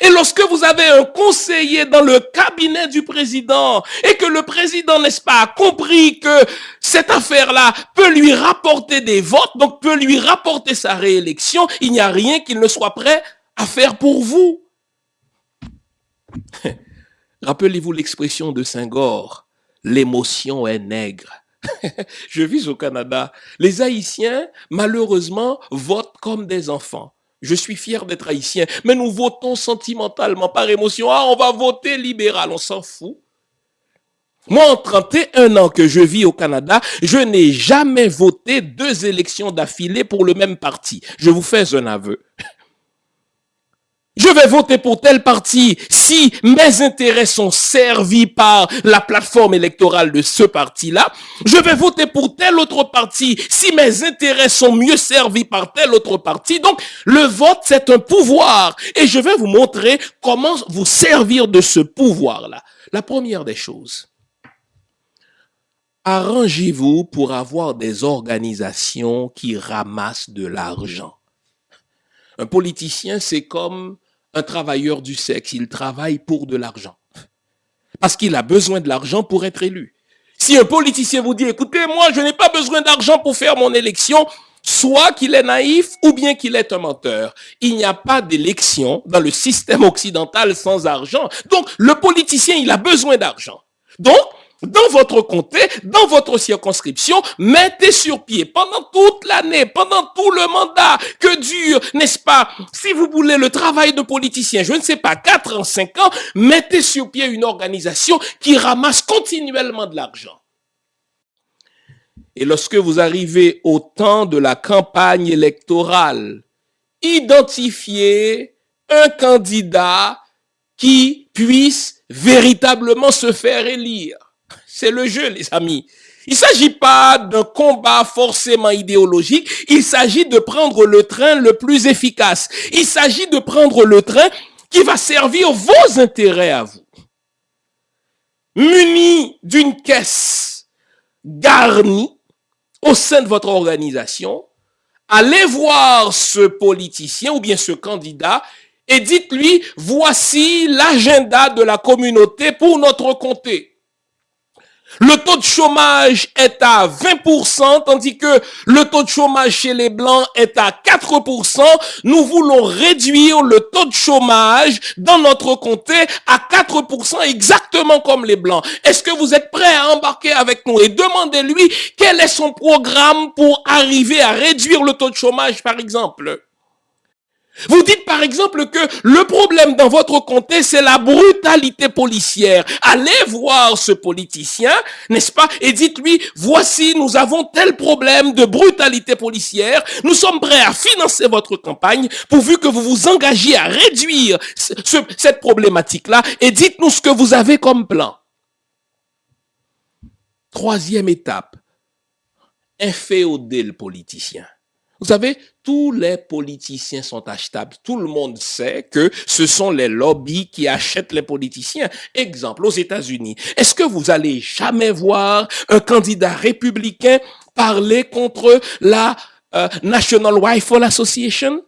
Et lorsque vous avez un conseiller dans le cabinet du président et que le président, n'est-ce pas, a compris que cette affaire-là peut lui rapporter des votes, donc peut lui rapporter sa réélection, il n'y a rien qu'il ne soit prêt à faire pour vous. Rappelez-vous l'expression de Senghor, l'émotion est nègre. Je vis au Canada. Les Haïtiens, malheureusement, votent comme des enfants. Je suis fier d'être haïtien, mais nous votons sentimentalement, par émotion. Ah, on va voter libéral, on s'en fout. Moi, en 31 ans que je vis au Canada, je n'ai jamais voté 2 élections d'affilée pour le même parti. Je vous fais un aveu. Je vais voter pour tel parti si mes intérêts sont servis par la plateforme électorale de ce parti-là. Je vais voter pour tel autre parti si mes intérêts sont mieux servis par tel autre parti. Donc, le vote, c'est un pouvoir. Et je vais vous montrer comment vous servir de ce pouvoir-là. La première des choses, arrangez-vous pour avoir des organisations qui ramassent de l'argent. Un politicien, c'est comme un travailleur du sexe. Il travaille pour de l'argent. Parce qu'il a besoin de l'argent pour être élu. Si un politicien vous dit, écoutez, moi, je n'ai pas besoin d'argent pour faire mon élection, soit qu'il est naïf ou bien qu'il est un menteur. Il n'y a pas d'élection dans le système occidental sans argent. Donc, le politicien, il a besoin d'argent. Donc, dans votre comté, dans votre circonscription, mettez sur pied pendant toute l'année, pendant tout le mandat que dure, n'est-ce pas, si vous voulez le travail de politicien, je ne sais pas, 4 ans, 5 ans, mettez sur pied une organisation qui ramasse continuellement de l'argent. Et lorsque vous arrivez au temps de la campagne électorale, identifiez un candidat qui puisse véritablement se faire élire. C'est le jeu, les amis. Il ne s'agit pas d'un combat forcément idéologique. Il s'agit de prendre le train le plus efficace. Il s'agit de prendre le train qui va servir vos intérêts à vous. Muni d'une caisse garnie au sein de votre organisation, allez voir ce politicien ou bien ce candidat et dites-lui, voici l'agenda de la communauté pour notre comté. Le taux de chômage est à 20%, tandis que le taux de chômage chez les Blancs est à 4%. Nous voulons réduire le taux de chômage dans notre comté à 4%, exactement comme les Blancs. Est-ce que vous êtes prêts à embarquer avec nous? Et demandez-lui quel est son programme pour arriver à réduire le taux de chômage, par exemple. Vous dites par exemple que le problème dans votre comté, c'est la brutalité policière. Allez voir ce politicien, n'est-ce pas, et dites-lui, voici, nous avons tel problème de brutalité policière. Nous sommes prêts à financer votre campagne pourvu que vous vous engagiez à réduire cette problématique-là et dites-nous ce que vous avez comme plan. Troisième étape, inféoder le politicien. Vous savez, tous les politiciens sont achetables. Tout le monde sait que ce sont les lobbies qui achètent les politiciens. Exemple, aux États-Unis, est-ce que vous allez jamais voir un candidat républicain parler contre la National Rifle Association?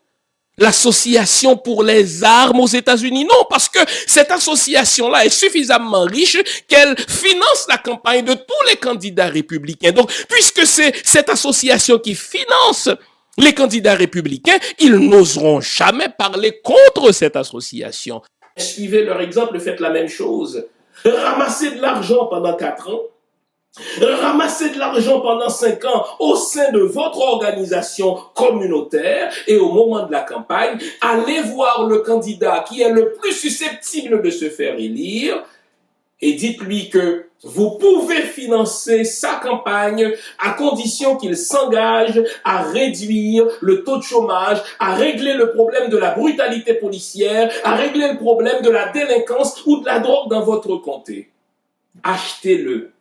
L'association pour les armes aux États-Unis? Non, parce que cette association-là est suffisamment riche qu'elle finance la campagne de tous les candidats républicains. Donc, puisque c'est cette association qui finance les candidats républicains, ils n'oseront jamais parler contre cette association. Suivez leur exemple, faites la même chose. Ramassez de l'argent pendant 4 ans. Ramassez de l'argent pendant 5 ans au sein de votre organisation communautaire et au moment de la campagne, allez voir le candidat qui est le plus susceptible de se faire élire et dites-lui que vous pouvez financer sa campagne à condition qu'il s'engage à réduire le taux de chômage, à régler le problème de la brutalité policière, à régler le problème de la délinquance ou de la drogue dans votre comté. Achetez-le.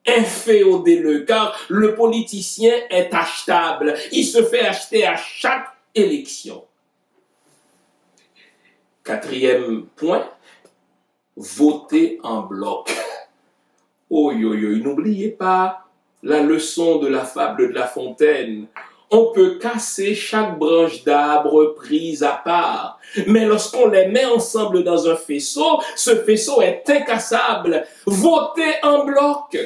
Inféodez-le, car le politicien est achetable. Il se fait acheter à chaque élection. Quatrième point, voter en bloc. Oh yo yo, n'oubliez pas la leçon de la fable de La Fontaine. On peut casser chaque branche d'arbre prise à part, mais lorsqu'on les met ensemble dans un faisceau, ce faisceau est incassable. Votez en bloc.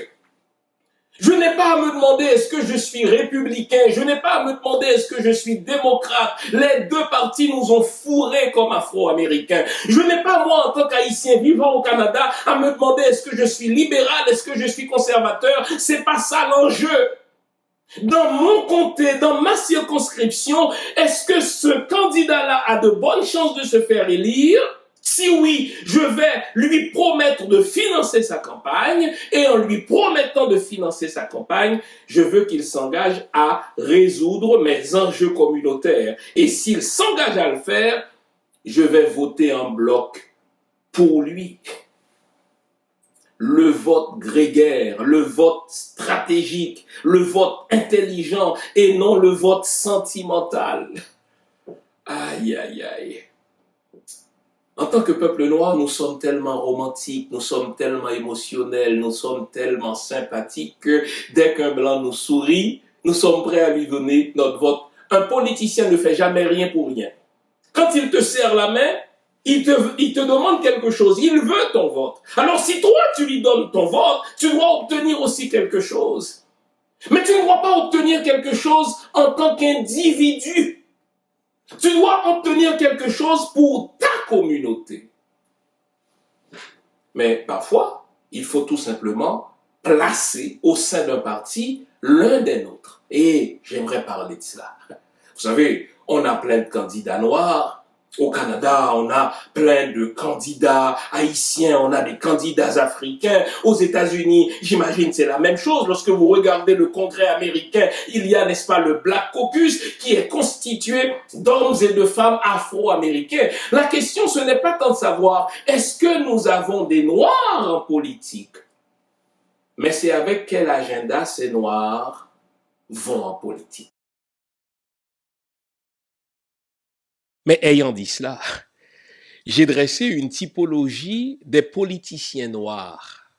Je n'ai pas à me demander est-ce que je suis républicain, je n'ai pas à me demander est-ce que je suis démocrate. Les deux partis nous ont fourrés comme Afro-Américains. Je n'ai pas, moi, en tant qu'Haïtien vivant au Canada, à me demander est-ce que je suis libéral, est-ce que je suis conservateur. C'est pas ça l'enjeu. Dans mon comté, dans ma circonscription, est-ce que ce candidat-là a de bonnes chances de se faire élire? Si oui, je vais lui promettre de financer sa campagne et en lui promettant de financer sa campagne, je veux qu'il s'engage à résoudre mes enjeux communautaires. Et s'il s'engage à le faire, je vais voter en bloc pour lui. Le vote grégaire, le vote stratégique, le vote intelligent et non le vote sentimental. Aïe, aïe, aïe. En tant que peuple noir, nous sommes tellement romantiques, nous sommes tellement émotionnels, nous sommes tellement sympathiques que dès qu'un blanc nous sourit, nous sommes prêts à lui donner notre vote. Un politicien ne fait jamais rien pour rien. Quand il te serre la main, il te demande quelque chose, il veut ton vote. Alors si toi tu lui donnes ton vote, tu dois obtenir aussi quelque chose. Mais tu ne dois pas obtenir quelque chose en tant qu'individu. Tu dois obtenir quelque chose pour ta communauté. Mais parfois, il faut tout simplement placer au sein d'un parti l'un des nôtres. Et j'aimerais parler de cela. Vous savez, on a plein de candidats noirs. Au Canada, on a plein de candidats haïtiens, on a des candidats africains. Aux États-Unis, j'imagine c'est la même chose. Lorsque vous regardez le Congrès américain, il y a, n'est-ce pas, le Black Caucus qui est constitué d'hommes et de femmes afro-américains. La question, ce n'est pas tant de savoir est-ce que nous avons des Noirs en politique, mais c'est avec quel agenda ces Noirs vont en politique. Mais ayant dit cela, j'ai dressé une typologie des politiciens noirs,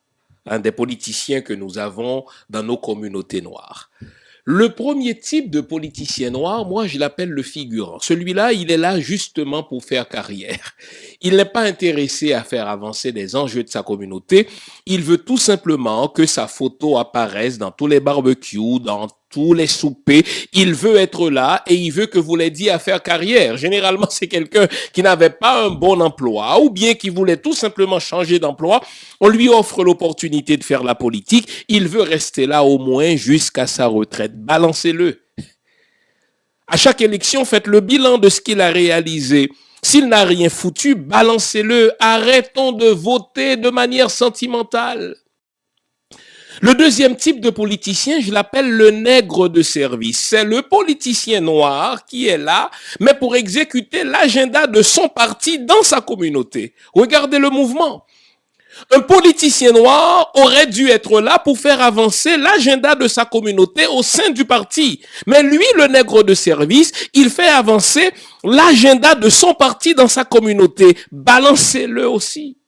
des politiciens que nous avons dans nos communautés noires. Le premier type de politicien noir, moi, je l'appelle le figurant. Celui-là, il est là justement pour faire carrière. Il n'est pas intéressé à faire avancer les enjeux de sa communauté. Il veut tout simplement que sa photo apparaisse dans tous les barbecues, dans tous les soupers. Il veut être là et il veut que vous l'aidiez à faire carrière. Généralement, c'est quelqu'un qui n'avait pas un bon emploi ou bien qui voulait tout simplement changer d'emploi. On lui offre l'opportunité de faire la politique. Il veut rester là au moins jusqu'à sa retraite. Balancez-le. À chaque élection, faites le bilan de ce qu'il a réalisé. S'il n'a rien foutu, balancez-le. Arrêtons de voter de manière sentimentale. Le deuxième type de politicien, je l'appelle le nègre de service. C'est le politicien noir qui est là, mais pour exécuter l'agenda de son parti dans sa communauté. Regardez le mouvement. Un politicien noir aurait dû être là pour faire avancer l'agenda de sa communauté au sein du parti. Mais lui, le nègre de service, il fait avancer l'agenda de son parti dans sa communauté. Balancez-le aussi.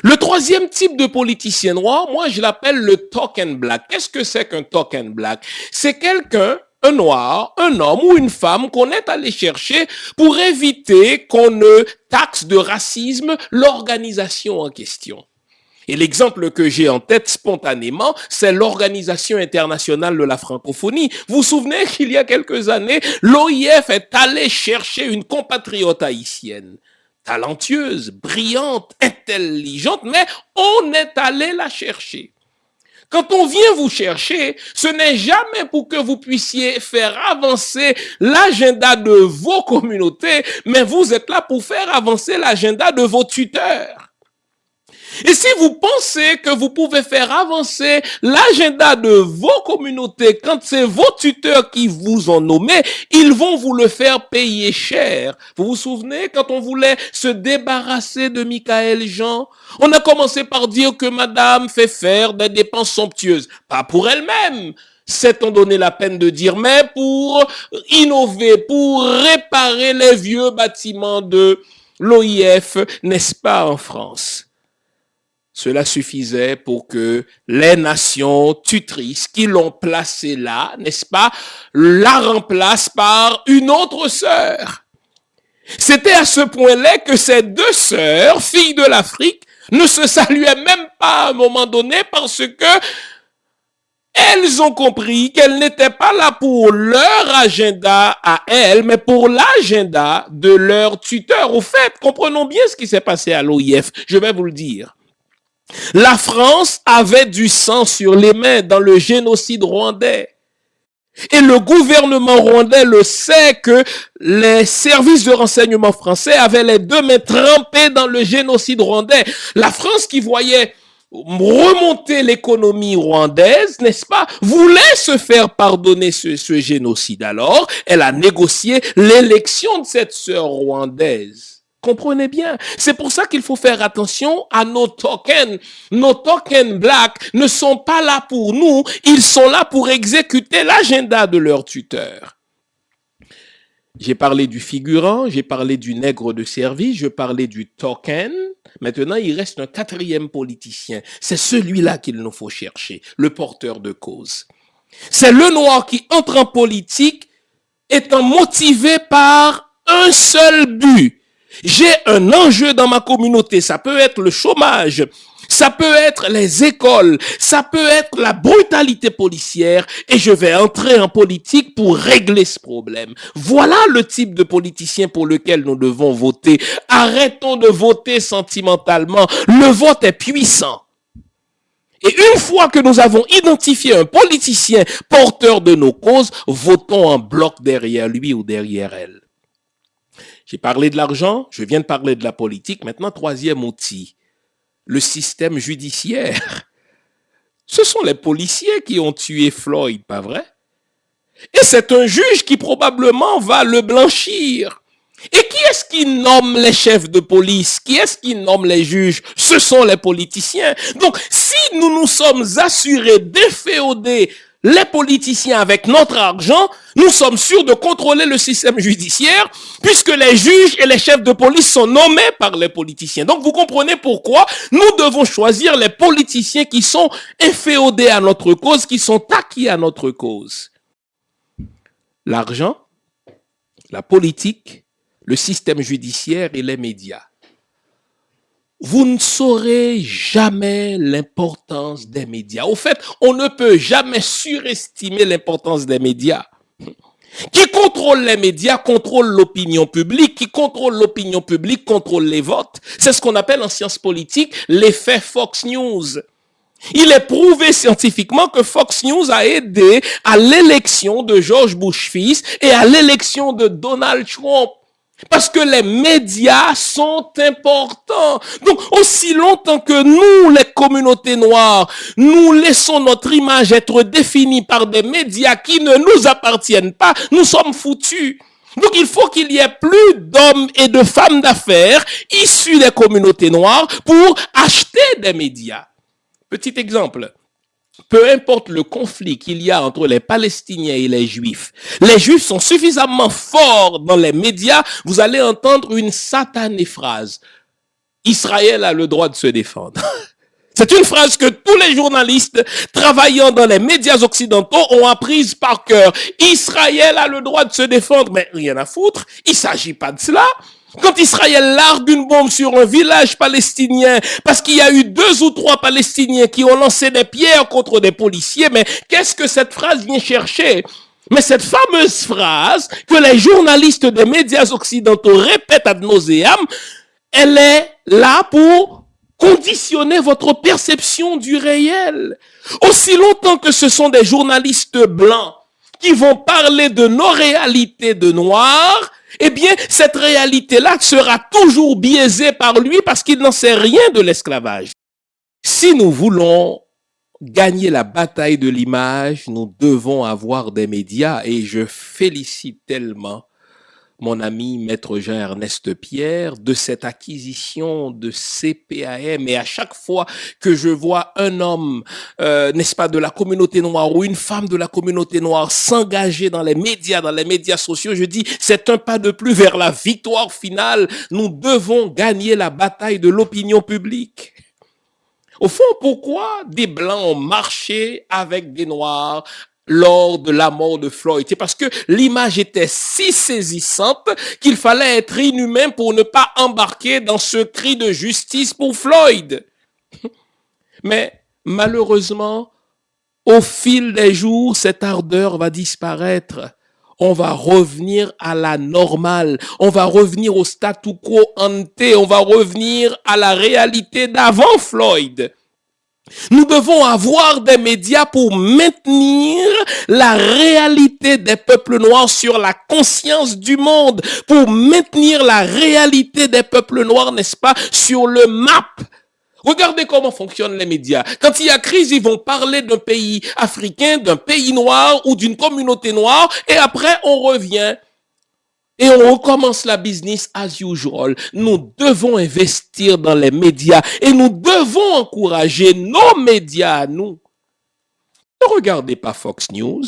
Le troisième type de politicien noir, moi je l'appelle le token black. Qu'est-ce que c'est qu'un token black? C'est quelqu'un, un noir, un homme ou une femme qu'on est allé chercher pour éviter qu'on ne taxe de racisme l'organisation en question. Et l'exemple que j'ai en tête spontanément, c'est l'Organisation internationale de la francophonie. Vous vous souvenez qu'il y a quelques années, l'OIF est allé chercher une compatriote haïtienne. Talentueuse, brillante, intelligente, mais on est allé la chercher. Quand on vient vous chercher, ce n'est jamais pour que vous puissiez faire avancer l'agenda de vos communautés, mais vous êtes là pour faire avancer l'agenda de vos tuteurs. Et si vous pensez que vous pouvez faire avancer l'agenda de vos communautés quand c'est vos tuteurs qui vous ont nommé, ils vont vous le faire payer cher. Vous vous souvenez quand on voulait se débarrasser de Michaël Jean? On a commencé par dire que madame fait faire des dépenses somptueuses. Pas pour elle-même, s'est-on donné la peine de dire, mais pour innover, pour réparer les vieux bâtiments de l'OIF, n'est-ce pas, en France? Cela suffisait pour que les nations tutrices qui l'ont placée là, n'est-ce pas, la remplacent par une autre sœur. C'était à ce point-là que ces deux sœurs, filles de l'Afrique, ne se saluaient même pas à un moment donné parce que elles ont compris qu'elles n'étaient pas là pour leur agenda à elles, mais pour l'agenda de leur tuteur. Au fait, comprenons bien ce qui s'est passé à l'OIF. Je vais vous le dire. La France avait du sang sur les mains dans le génocide rwandais. Et le gouvernement rwandais le sait que les services de renseignement français avaient les deux mains trempées dans le génocide rwandais. La France qui voyait remonter l'économie rwandaise, n'est-ce pas, voulait se faire pardonner ce génocide. Alors, elle a négocié l'élection de cette sœur rwandaise. Comprenez bien. C'est pour ça qu'il faut faire attention à nos tokens. Nos tokens black ne sont pas là pour nous, ils sont là pour exécuter l'agenda de leur tuteur. J'ai parlé du figurant, j'ai parlé du nègre de service, je parlais du token. Maintenant, il reste un quatrième politicien. C'est celui-là qu'il nous faut chercher, le porteur de cause. C'est le noir qui entre en politique étant motivé par un seul but. J'ai un enjeu dans ma communauté, ça peut être le chômage, ça peut être les écoles, ça peut être la brutalité policière et je vais entrer en politique pour régler ce problème. Voilà le type de politicien pour lequel nous devons voter. Arrêtons de voter sentimentalement. Le vote est puissant. Et une fois que nous avons identifié un politicien porteur de nos causes, votons en bloc derrière lui ou derrière elle. J'ai parlé de l'argent, je viens de parler de la politique. Maintenant, troisième outil, le système judiciaire. Ce sont les policiers qui ont tué Floyd, pas vrai? Et c'est un juge qui probablement va le blanchir. Et qui est-ce qui nomme les chefs de police? Qui est-ce qui nomme les juges? Ce sont les politiciens. Donc, si nous nous sommes assurés d'inféoder les politiciens avec notre argent, nous sommes sûrs de contrôler le système judiciaire puisque les juges et les chefs de police sont nommés par les politiciens. Donc vous comprenez pourquoi nous devons choisir les politiciens qui sont inféodés à notre cause, qui sont acquis à notre cause. L'argent, la politique, le système judiciaire et les médias. Vous ne saurez jamais l'importance des médias. Au fait, on ne peut jamais surestimer l'importance des médias. Qui contrôle les médias contrôle l'opinion publique. Qui contrôle l'opinion publique contrôle les votes. C'est ce qu'on appelle en sciences politiques l'effet Fox News. Il est prouvé scientifiquement que Fox News a aidé à l'élection de George Bush fils et à l'élection de Donald Trump. Parce que les médias sont importants. Donc, aussi longtemps que nous, les communautés noires, nous laissons notre image être définie par des médias qui ne nous appartiennent pas, nous sommes foutus. Donc, il faut qu'il y ait plus d'hommes et de femmes d'affaires issus des communautés noires pour acheter des médias. Petit exemple. Peu importe le conflit qu'il y a entre les Palestiniens et les Juifs sont suffisamment forts dans les médias, vous allez entendre une satanée phrase. Israël a le droit de se défendre. C'est une phrase que tous les journalistes travaillant dans les médias occidentaux ont apprise par cœur. Israël a le droit de se défendre, mais rien à foutre. Il ne s'agit pas de cela. Quand Israël largue une bombe sur un village palestinien, parce qu'il y a eu 2 ou 3 Palestiniens qui ont lancé des pierres contre des policiers, mais qu'est-ce que cette phrase vient chercher? Mais cette fameuse phrase que les journalistes des médias occidentaux répètent ad nauseam, elle est là pour conditionner votre perception du réel. Aussi longtemps que ce sont des journalistes blancs qui vont parler de nos réalités de noirs, eh bien, cette réalité-là sera toujours biaisée par lui parce qu'il n'en sait rien de l'esclavage. Si nous voulons gagner la bataille de l'image, nous devons avoir des médias et je félicite tellement mon ami Maître Jean-Ernest Pierre, de cette acquisition de CPAM. Et à chaque fois que je vois un homme, n'est-ce pas, de la communauté noire ou une femme de la communauté noire s'engager dans les médias sociaux, je dis, c'est un pas de plus vers la victoire finale. Nous devons gagner la bataille de l'opinion publique. Au fond, pourquoi des Blancs ont marché avec des Noirs lors de la mort de Floyd? C'est parce que l'image était si saisissante qu'il fallait être inhumain pour ne pas embarquer dans ce cri de justice pour Floyd. Mais malheureusement, au fil des jours, cette ardeur va disparaître. On va revenir à la normale. On va revenir au statu quo ante. On va revenir à la réalité d'avant Floyd. Nous devons avoir des médias pour maintenir la réalité des peuples noirs sur la conscience du monde, pour maintenir la réalité des peuples noirs, n'est-ce pas, sur le map. Regardez comment fonctionnent les médias. Quand il y a crise, ils vont parler d'un pays africain, d'un pays noir ou d'une communauté noire, et après on revient et on recommence la business as usual. Nous devons investir dans les médias et nous devons encourager nos médias à nous. Ne regardez pas Fox News.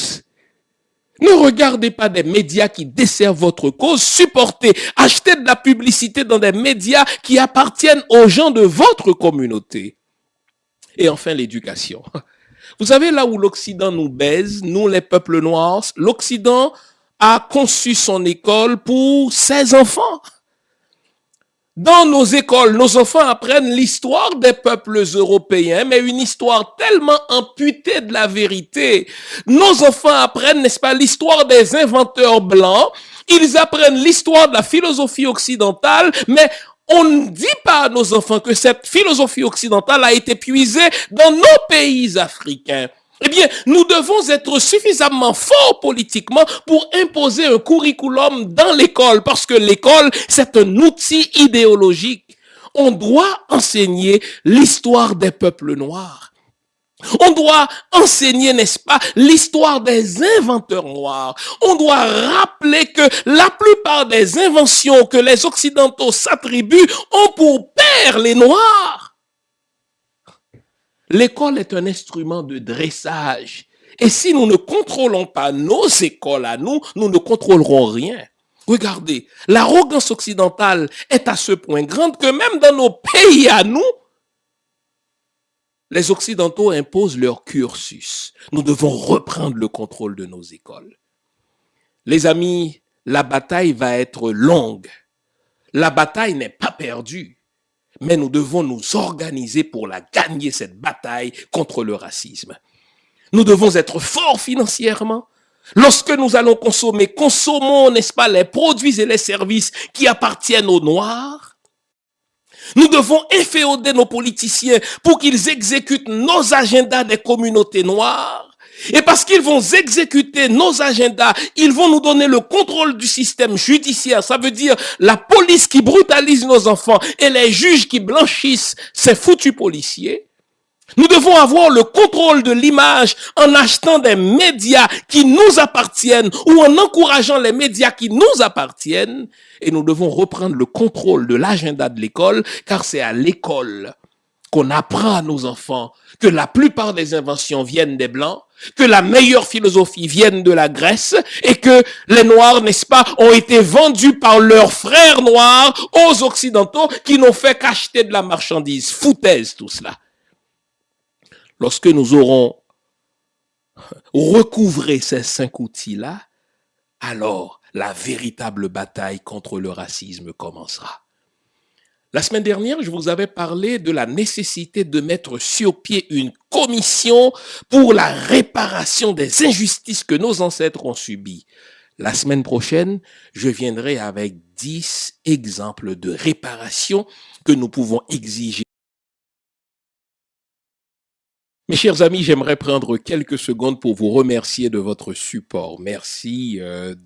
Ne regardez pas des médias qui desservent votre cause. Supportez, achetez de la publicité dans des médias qui appartiennent aux gens de votre communauté. Et enfin, l'éducation. Vous savez, là où l'Occident nous baise, nous les peuples noirs, l'Occident a conçu son école pour ses enfants. Dans nos écoles, nos enfants apprennent l'histoire des peuples européens, mais une histoire tellement amputée de la vérité. Nos enfants apprennent, n'est-ce pas, l'histoire des inventeurs blancs. Ils apprennent l'histoire de la philosophie occidentale, mais on ne dit pas à nos enfants que cette philosophie occidentale a été puisée dans nos pays africains. Eh bien, nous devons être suffisamment forts politiquement pour imposer un curriculum dans l'école, parce que l'école, c'est un outil idéologique. On doit enseigner l'histoire des peuples noirs. On doit enseigner, n'est-ce pas, l'histoire des inventeurs noirs. On doit rappeler que la plupart des inventions que les Occidentaux s'attribuent ont pour père les Noirs. L'école est un instrument de dressage. Et si nous ne contrôlons pas nos écoles à nous, nous ne contrôlerons rien. Regardez, l'arrogance occidentale est à ce point grande que même dans nos pays à nous, les Occidentaux imposent leur cursus. Nous devons reprendre le contrôle de nos écoles. Les amis, la bataille va être longue. La bataille n'est pas perdue. Mais nous devons nous organiser pour la gagner, cette bataille contre le racisme. Nous devons être forts financièrement. Lorsque nous allons consommer, consommons, n'est-ce pas, les produits et les services qui appartiennent aux Noirs. Nous devons inféoder nos politiciens pour qu'ils exécutent nos agendas des communautés noires. Et parce qu'ils vont exécuter nos agendas, ils vont nous donner le contrôle du système judiciaire. Ça veut dire la police qui brutalise nos enfants et les juges qui blanchissent ces foutus policiers. Nous devons avoir le contrôle de l'image en achetant des médias qui nous appartiennent ou en encourageant les médias qui nous appartiennent. Et nous devons reprendre le contrôle de l'agenda de l'école, car c'est à l'école qu'on apprend à nos enfants que la plupart des inventions viennent des Blancs, que la meilleure philosophie vienne de la Grèce et que les Noirs, n'est-ce pas, ont été vendus par leurs frères noirs aux Occidentaux qui n'ont fait qu'acheter de la marchandise. Foutaise tout cela. Lorsque nous aurons recouvré ces 5 outils-là, alors la véritable bataille contre le racisme commencera. La semaine dernière, je vous avais parlé de la nécessité de mettre sur pied une commission pour la réparation des injustices que nos ancêtres ont subies. La semaine prochaine, je viendrai avec 10 exemples de réparation que nous pouvons exiger. Mes chers amis, j'aimerais prendre quelques secondes pour vous remercier de votre support. Merci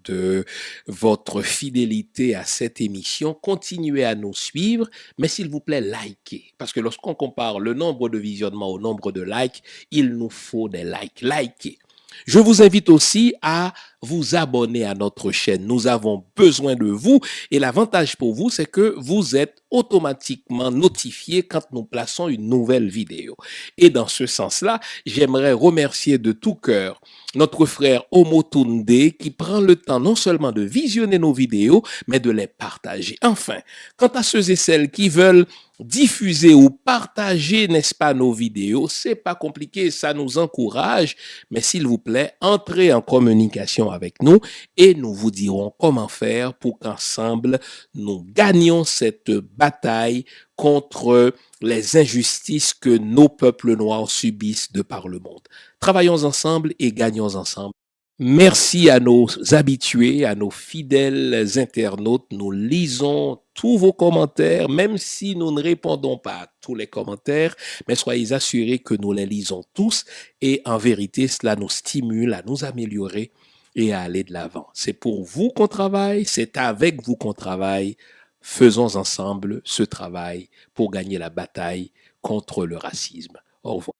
de votre fidélité à cette émission. Continuez à nous suivre, mais s'il vous plaît, likez. Parce que lorsqu'on compare le nombre de visionnements au nombre de likes, il nous faut des likes. Likez. Je vous invite aussi à vous abonner à notre chaîne. Nous avons besoin de vous et l'avantage pour vous, c'est que vous êtes automatiquement notifié quand nous plaçons une nouvelle vidéo. Et dans ce sens-là, j'aimerais remercier de tout cœur notre frère Omotunde qui prend le temps non seulement de visionner nos vidéos, mais de les partager. Enfin, quant à ceux et celles qui veulent diffuser ou partager, n'est-ce pas, nos vidéos, c'est pas compliqué, ça nous encourage, mais s'il vous plaît, entrez en communication avec nous et nous vous dirons comment faire pour qu'ensemble, nous gagnions cette bataille contre les injustices que nos peuples noirs subissent de par le monde. Travaillons ensemble et gagnons ensemble. Merci à nos habitués, à nos fidèles internautes. Nous lisons tous vos commentaires, même si nous ne répondons pas à tous les commentaires, mais soyez assurés que nous les lisons tous et en vérité, cela nous stimule à nous améliorer et à aller de l'avant. C'est pour vous qu'on travaille, c'est avec vous qu'on travaille. Faisons ensemble ce travail pour gagner la bataille contre le racisme. Au revoir.